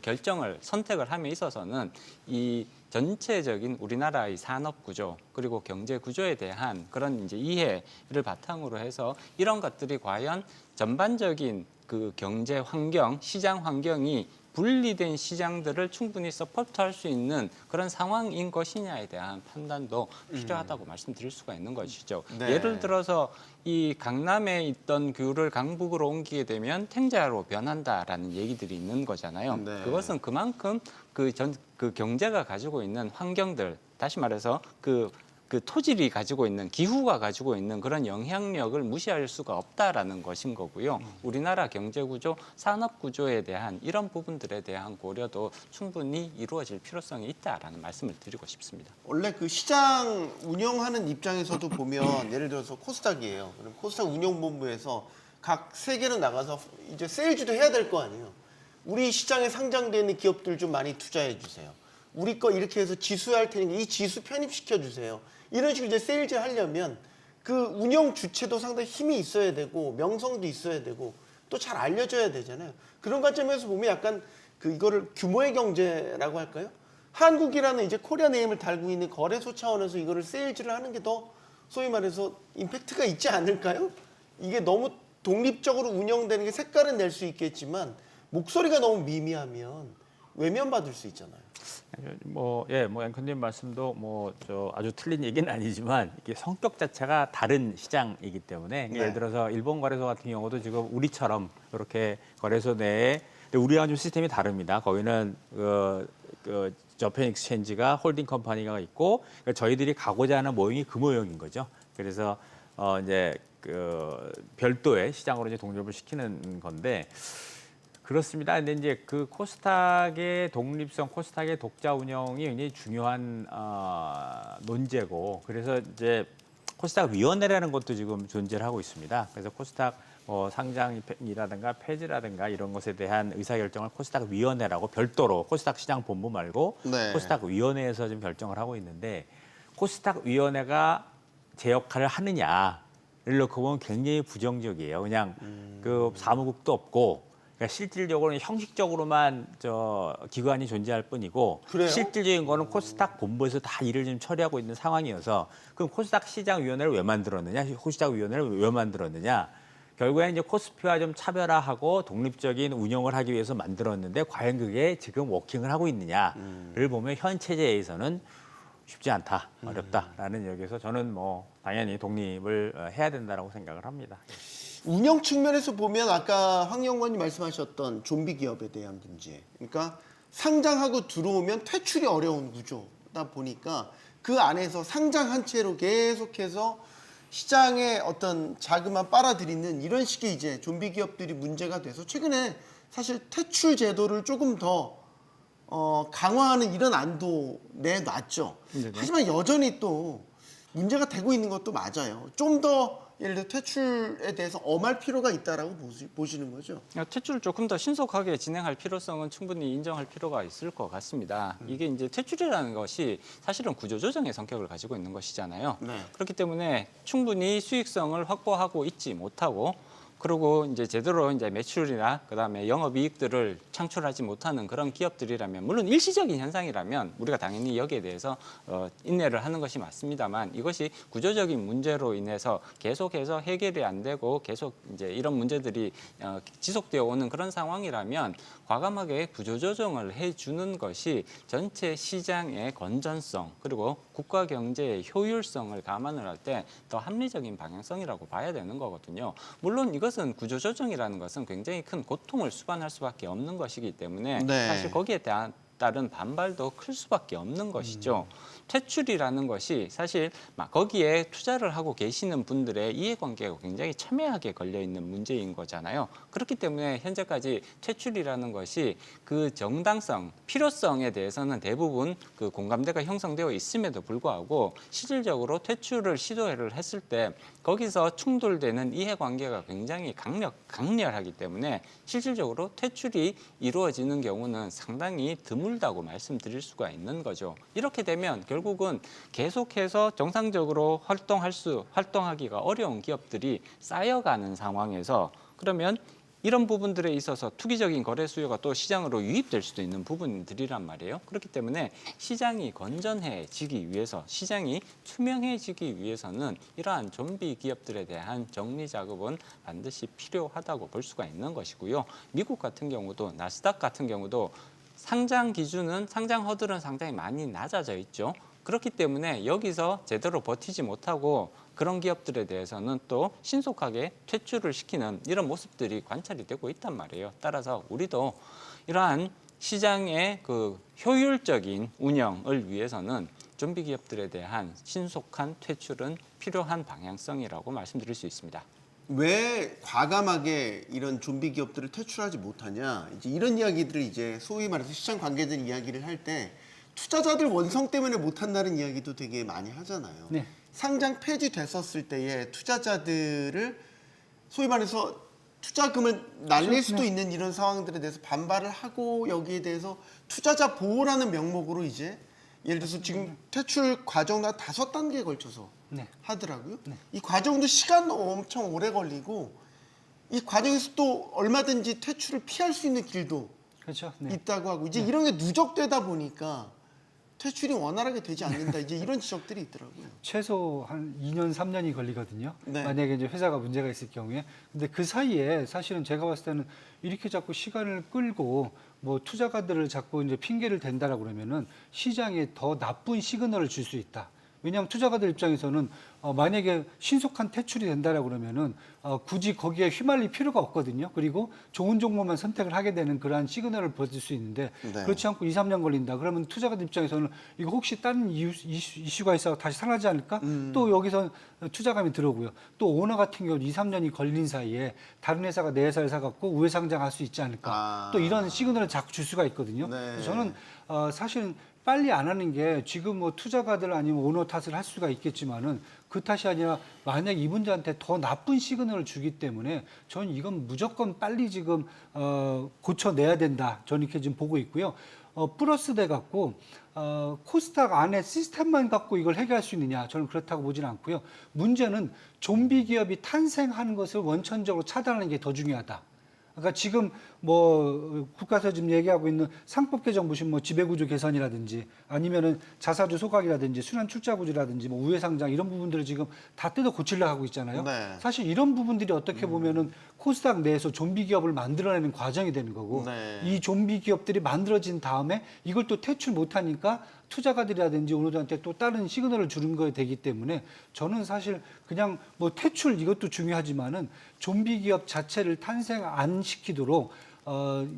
선택을 함에 있어서는 이 전체적인 우리나라의 산업 구조 그리고 경제 구조에 대한 그런 이제 이해를 바탕으로 해서 이런 것들이 과연 전반적인 그 경제 환경, 시장 환경이 분리된 시장들을 충분히 서포트할 수 있는 그런 상황인 것이냐에 대한 판단도 필요하다고 말씀드릴 수가 있는 것이죠. 네. 예를 들어서 이 강남에 있던 귤을 강북으로 옮기게 되면 탱자로 변한다라는 얘기들이 있는 거잖아요. 네. 그것은 그만큼 그 경제가 가지고 있는 환경들, 다시 말해서 그 토질이 가지고 있는 기후가 가지고 있는 그런 영향력을 무시할 수가 없다라는 것인 거고요. 우리나라 경제 구조, 산업 구조에 대한 이런 부분들에 대한 고려도 충분히 이루어질 필요성이 있다라는 말씀을 드리고 싶습니다. 원래 그 시장 운영하는 입장에서도 보면 예를 들어서 코스닥이에요. 그럼 코스닥 운영본부에서 각 세계로 나가서 이제 세일즈도 해야 될 거 아니에요. 우리 시장에 상장되어 있는 기업들 좀 많이 투자해 주세요. 우리 거 이렇게 해서 지수할 테니까 이 지수 편입시켜 주세요. 이런 식으로 이제 세일즈 하려면 그 운영 주체도 상당히 힘이 있어야 되고 명성도 있어야 되고 또 잘 알려져야 되잖아요. 그런 관점에서 보면 약간 이거를 규모의 경제라고 할까요? 한국이라는 이제 코리아 네임을 달고 있는 거래소 차원에서 이거를 세일즈를 하는 게 더 소위 말해서 임팩트가 있지 않을까요? 이게 너무 독립적으로 운영되는 게 색깔은 낼 수 있겠지만 목소리가 너무 미미하면 외면받을 수 있잖아요. 앵커님 말씀도 아주 틀린 얘기는 아니지만 이게 성격 자체가 다른 시장이기 때문에 네. 예를 들어서 일본 거래소 같은 경우도 지금 우리처럼 이렇게 거래소 내에 근데 우리와 좀 시스템이 다릅니다. 거기는 저펜 익스체인지가 홀딩 컴퍼니가 있고 그러니까 저희들이 가고자 하는 모형이 그 모형인 거죠. 그래서 이제 별도의 시장으로 이제 독립을 시키는 건데. 그렇습니다. 근데 이제 그 코스닥의 독립성, 코스닥의 독자 운영이 굉장히 중요한 논제고, 그래서 이제 코스닥 위원회라는 것도 지금 존재를 하고 있습니다. 그래서 코스닥 상장이라든가 폐지라든가 이런 것에 대한 의사결정을 코스닥 위원회라고 별도로 코스닥 시장 본부 말고 네. 코스닥 위원회에서 지금 결정을 하고 있는데 코스닥 위원회가 제 역할을 하느냐를 놓고 보면 굉장히 부정적이에요. 그냥 그 사무국도 없고. 그러니까 실질적으로는 형식적으로만 기관이 존재할 뿐이고 그래요? 실질적인 거는 코스닥 본부에서 다 일을 좀 처리하고 있는 상황이어서 그럼 코스닥 시장위원회를 왜 만들었느냐? 코스닥 위원회를 왜 만들었느냐? 결국에는 이제 코스피와 좀 차별화하고 독립적인 운영을 하기 위해서 만들었는데 과연 그게 지금 워킹을 하고 있느냐를 보면 현 체제에서는 쉽지 않다, 어렵다라는 여기서 저는 뭐 당연히 독립을 해야 된다라고 생각을 합니다. 운영 측면에서 보면 아까 황영관님 말씀하셨던 좀비 기업에 대한 문제. 그러니까 상장하고 들어오면 퇴출이 어려운 구조다 보니까 그 안에서 상장한 채로 계속해서 시장에 어떤 자금만 빨아들이는 이런 식의 이제 좀비 기업들이 문제가 돼서 최근에 사실 퇴출 제도를 조금 더 강화하는 이런 안도 내놨죠. 하지만 여전히 또 문제가 되고 있는 것도 맞아요. 좀 더 예를 들어 퇴출에 대해서 엄할 필요가 있다라고 보시는 거죠. 퇴출을 조금 더 신속하게 진행할 필요성은 충분히 인정할 필요가 있을 것 같습니다. 이게 이제 퇴출이라는 것이 사실은 구조조정의 성격을 가지고 있는 것이잖아요. 네. 그렇기 때문에 충분히 수익성을 확보하고 있지 못하고 그리고 이제 제대로 이제 매출이나 그다음에 영업이익들을 창출하지 못하는 그런 기업들이라면 물론 일시적인 현상이라면 우리가 당연히 여기에 대해서 인내를 하는 것이 맞습니다만 이것이 구조적인 문제로 인해서 계속해서 해결이 안 되고 계속 이제 이런 문제들이 지속되어 오는 그런 상황이라면 과감하게 구조조정을 해주는 것이 전체 시장의 건전성 그리고 국가 경제의 효율성을 감안을 할 때 더 합리적인 방향성이라고 봐야 되는 거거든요. 물론 이것은 구조조정이라는 것은 굉장히 큰 고통을 수반할 수밖에 없는 것이기 때문에 네. 사실 거기에 따른 반발도 클 수밖에 없는 것이죠. 퇴출이라는 것이 사실 거기에 투자를 하고 계시는 분들의 이해관계가 굉장히 첨예하게 걸려있는 문제인 거잖아요. 그렇기 때문에 현재까지 퇴출이라는 것이 그 정당성, 필요성에 대해서는 대부분 그 공감대가 형성되어 있음에도 불구하고 실질적으로 퇴출을 시도를 했을 때 거기서 충돌되는 이해관계가 굉장히 강렬하기 때문에 실질적으로 퇴출이 이루어지는 경우는 상당히 드물다고 말씀드릴 수가 있는 거죠. 이렇게 되면 결국은 계속해서 정상적으로 활동하기가 어려운 기업들이 쌓여가는 상황에서 그러면 이런 부분들에 있어서 투기적인 거래 수요가 또 시장으로 유입될 수도 있는 부분들이란 말이에요. 그렇기 때문에 시장이 건전해지기 위해서, 시장이 투명해지기 위해서는 이러한 좀비 기업들에 대한 정리 작업은 반드시 필요하다고 볼 수가 있는 것이고요. 미국 같은 경우도 나스닥 같은 경우도 상장 기준은 상장 허들은 상당히 많이 낮아져 있죠. 그렇기 때문에 여기서 제대로 버티지 못하고 그런 기업들에 대해서는 또 신속하게 퇴출을 시키는 이런 모습들이 관찰이 되고 있단 말이에요. 따라서 우리도 이러한 시장의 그 효율적인 운영을 위해서는 좀비 기업들에 대한 신속한 퇴출은 필요한 방향성이라고 말씀드릴 수 있습니다. 왜 과감하게 이런 좀비 기업들을 퇴출하지 못하냐? 이제 이런 이야기들을 이제 소위 말해서 시장 관계자 이야기를 할 때 투자자들 원성 때문에 못한다는 이야기도 되게 많이 하잖아요. 네. 상장 폐지됐었을 때에 투자자들을 소위 말해서 투자금을 날릴 수도 있는 이런 상황들에 대해서 반발을 하고 여기에 대해서 투자자 보호라는 명목으로 이제 예를 들어서 지금 퇴출 과정도 한 5단계에 걸쳐서 네. 하더라고요. 이 과정도 시간도 엄청 오래 걸리고 이 과정에서 또 얼마든지 퇴출을 피할 수 있는 길도 그렇죠. 네. 있다고 하고 이제 이런 게 누적되다 보니까 퇴출이 원활하게 되지 않는다. 이제 이런 지적들이 있더라고요. 최소 한 2년, 3년이 걸리거든요. 네. 만약에 이제 회사가 문제가 있을 경우에. 근데 그 사이에 사실은 제가 봤을 때는 이렇게 자꾸 시간을 끌고 뭐 투자가들을 자꾸 이제 핑계를 댄다라고 그러면은 시장에 더 나쁜 시그널을 줄 수 있다. 왜냐하면 투자가들 입장에서는 만약에 신속한 퇴출이 된다라고 그러면은 굳이 거기에 휘말릴 필요가 없거든요. 그리고 좋은 종목만 선택을 하게 되는 그러한 시그널을 보여줄 수 있는데 네. 그렇지 않고 2, 3년 걸린다. 그러면 투자가들 입장에서는 이거 혹시 다른 이슈가 있어 다시 사라지지 않을까? 또 여기서 투자감이 들어오고요. 또 오너 같은 경우 2, 3년이 걸린 사이에 다른 회사가 내 회사를 사갖고 우회 상장할 수 있지 않을까? 또 이런 시그널을 자꾸 줄 수가 있거든요. 네. 그래서 저는 사실은 빨리 안 하는 게 지금 뭐 투자가들 아니면 오너 탓을 할 수가 있겠지만은 그 탓이 아니라 만약 이분들한테 더 나쁜 시그널을 주기 때문에 저는 이건 무조건 빨리 지금 고쳐내야 된다. 저는 이렇게 지금 보고 있고요. 플러스 돼 갖고 코스닥 안에 시스템만 갖고 이걸 해결할 수 있느냐? 저는 그렇다고 보지는 않고요. 문제는 좀비 기업이 탄생하는 것을 원천적으로 차단하는 게 더 중요하다. 그러니까 지금 뭐 국가에서 지금 얘기하고 있는 상법 개정 보시면 뭐 지배구조 개선이라든지 아니면은 자사주 소각이라든지 순환 출자구조라든지 뭐 우회상장 이런 부분들을 지금 다 뜯어 고치려고 하고 있잖아요. 네. 사실 이런 부분들이 어떻게 보면은 코스닥 내에서 좀비 기업을 만들어내는 과정이 되는 거고 네. 이 좀비 기업들이 만들어진 다음에 이걸 또 퇴출 못하니까 투자가들이라든지 오너들한테 또 다른 시그널을 주는 거에 되기 때문에 저는 사실 그냥 뭐 퇴출 이것도 중요하지만은 좀비 기업 자체를 탄생 안 시키도록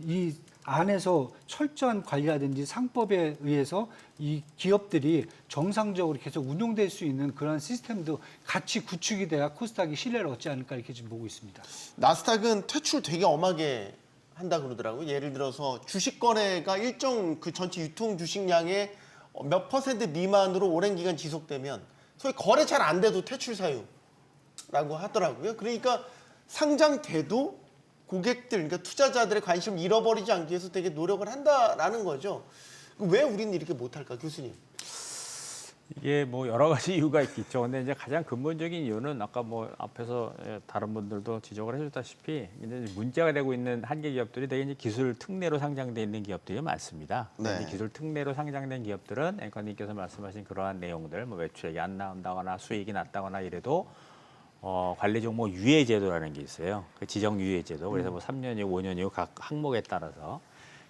이 안에서 철저한 관리라든지 상법에 의해서 이 기업들이 정상적으로 계속 운용될 수 있는 그런 시스템도 같이 구축이 돼야 코스닥이 신뢰를 얻지 않을까 이렇게 지금 보고 있습니다. 나스닥은 퇴출 되게 엄하게 한다 그러더라고요. 예를 들어서 주식 거래가 일정 그 전체 유통 주식량의 몇 퍼센트 미만으로 오랜 기간 지속되면 소위 거래 잘 안 돼도 퇴출 사유라고 하더라고요. 그러니까 상장돼도 고객들, 그러니까 투자자들의 관심을 잃어버리지 않기 위해서 되게 노력을 한다라는 거죠. 왜 우리는 이렇게 못할까, 교수님? 이게 뭐 여러 가지 이유가 있겠죠. 근데 이제 가장 근본적인 이유는 아까 뭐 앞에서 다른 분들도 지적을 해줬다시피 이제 문제가 되고 있는 한계 기업들이 되게 이제 기술 특례로 상장돼 있는 기업들이 많습니다. 네. 이제 기술 특례로 상장된 기업들은 앵커님께서 말씀하신 그러한 내용들, 뭐 매출액이 안 나온다거나 수익이 낮다거나 이래도 관리 종목 유예 제도라는 게 있어요. 그 지정 유예 제도. 그래서 뭐 3년이고 5년이고 각 항목에 따라서.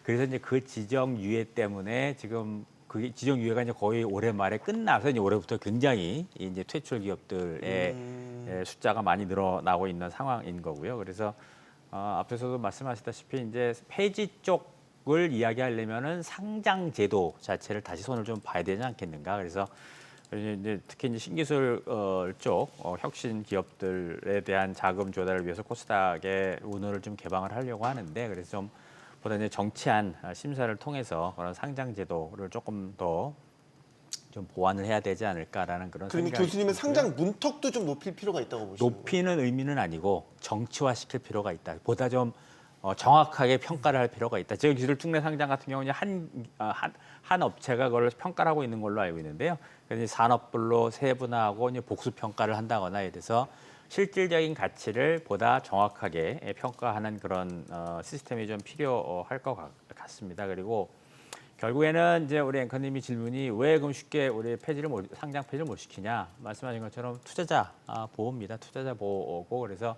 그래서 이제 그 지정 유예 때문에 지금 그게 지정 유예가 이제 거의 올해 말에 끝나서 이제 올해부터 굉장히 이제 퇴출 기업들의 숫자가 많이 늘어나고 있는 상황인 거고요. 그래서 앞에서도 말씀하셨다시피 이제 폐지 쪽을 이야기하려면은 상장 제도 자체를 다시 손을 좀 봐야 되지 않겠는가. 그래서 이제 특히 이제 신기술 쪽 혁신 기업들에 대한 자금 조달을 위해서 코스닥의 운을 좀 개방을 하려고 하는데 그래서 좀 보다 이제 정치한 심사를 통해서 그런 상장 제도를 조금 더 좀 보완을 해야 되지 않을까라는 그런 그러면 생각이 교수님은 들고요. 상장 문턱도 좀 높일 필요가 있다고 보시는 거예요? 높이는 의미는 아니고 정치화시킬 필요가 있다. 보다 좀 정확하게 평가를 할 필요가 있다. 지금 기술 특례 상장 같은 경우는 한 업체가 그걸 평가를 하고 있는 걸로 알고 있는데요. 그래서 산업별로 세분화하고 이제 복수 평가를 한다거나 이래서 실질적인 가치를 보다 정확하게 평가하는 그런 시스템이 좀 필요할 것 같습니다. 그리고 결국에는 이제 우리 앵커님이 질문이 왜 그럼 쉽게 우리 상장 폐지를 못 시키냐 말씀하신 것처럼 투자자 보호입니다. 투자자 보호고 그래서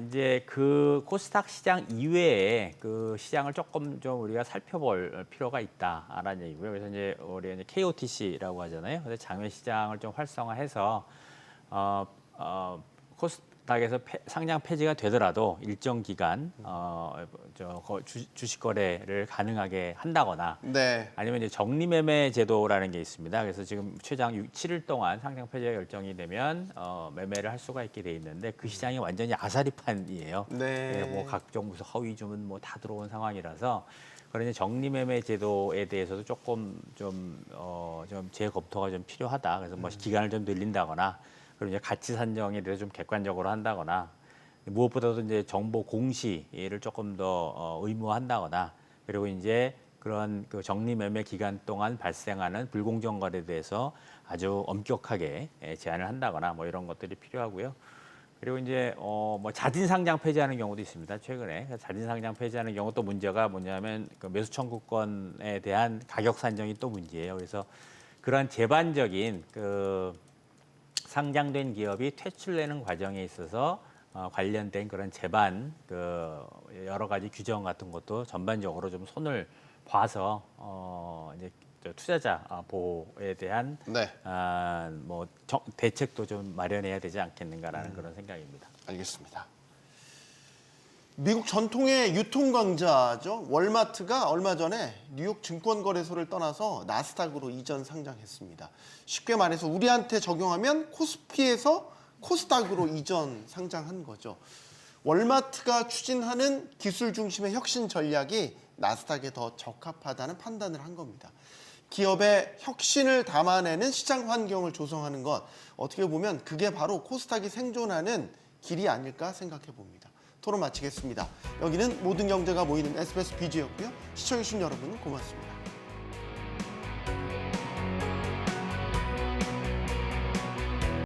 이제 그 코스닥 시장 이외에 그 시장을 조금 좀 우리가 살펴볼 필요가 있다라는 얘기고요. 그래서 이제 우리 이제 KOTC라고 하잖아요. 그래서 장외 시장을 좀 활성화해서 코스닥에서 상장 폐지가 되더라도 일정 기간 주식 거래를 가능하게 한다거나 네. 아니면 이제 정리매매 제도라는 게 있습니다. 그래서 지금 최장 7일 동안 상장 폐지가 결정이 되면 매매를 할 수가 있게 돼 있는데 그 시장이 완전히 아사리판이에요. 네. 뭐 각종 무슨 허위 주문 뭐 다 들어온 상황이라서 그런 정리매매 제도에 대해서도 조금 좀 재검토가 좀 필요하다. 그래서 뭐 기간을 좀 늘린다거나 그리고 이제 가치 산정에 대해서 좀 객관적으로 한다거나 무엇보다도 이제 정보 공시를 조금 더 의무화한다거나 그리고 이제 그런 그 정리 매매 기간 동안 발생하는 불공정 거래에 대해서 아주 엄격하게 제한을 한다거나 뭐 이런 것들이 필요하고요. 그리고 이제 뭐 자진 상장 폐지하는 경우도 있습니다. 최근에 자진 상장 폐지하는 경우 또 문제가 뭐냐면 그 매수 청구권에 대한 가격 산정이 또 문제예요. 그래서 그러한 제반적인 그 상장된 기업이 퇴출되는 과정에 있어서 관련된 그런 제반 그 여러 가지 규정 같은 것도 전반적으로 좀 손을 봐서 이제 투자자 보호에 대한 네. 뭐 대책도 좀 마련해야 되지 않겠는가라는 그런 생각입니다. 알겠습니다. 미국 전통의 유통 강자죠. 월마트가 얼마 전에 뉴욕 증권거래소를 떠나서 나스닥으로 이전 상장했습니다. 쉽게 말해서 우리한테 적용하면 코스피에서 코스닥으로 이전 상장한 거죠. 월마트가 추진하는 기술 중심의 혁신 전략이 나스닥에 더 적합하다는 판단을 한 겁니다. 기업의 혁신을 담아내는 시장 환경을 조성하는 것, 어떻게 보면 그게 바로 코스닥이 생존하는 길이 아닐까 생각해 봅니다. 토론 마치겠습니다. 여기는 모든 경제가 모이는 SBS BG였고요. 시청해주신 여러분 고맙습니다.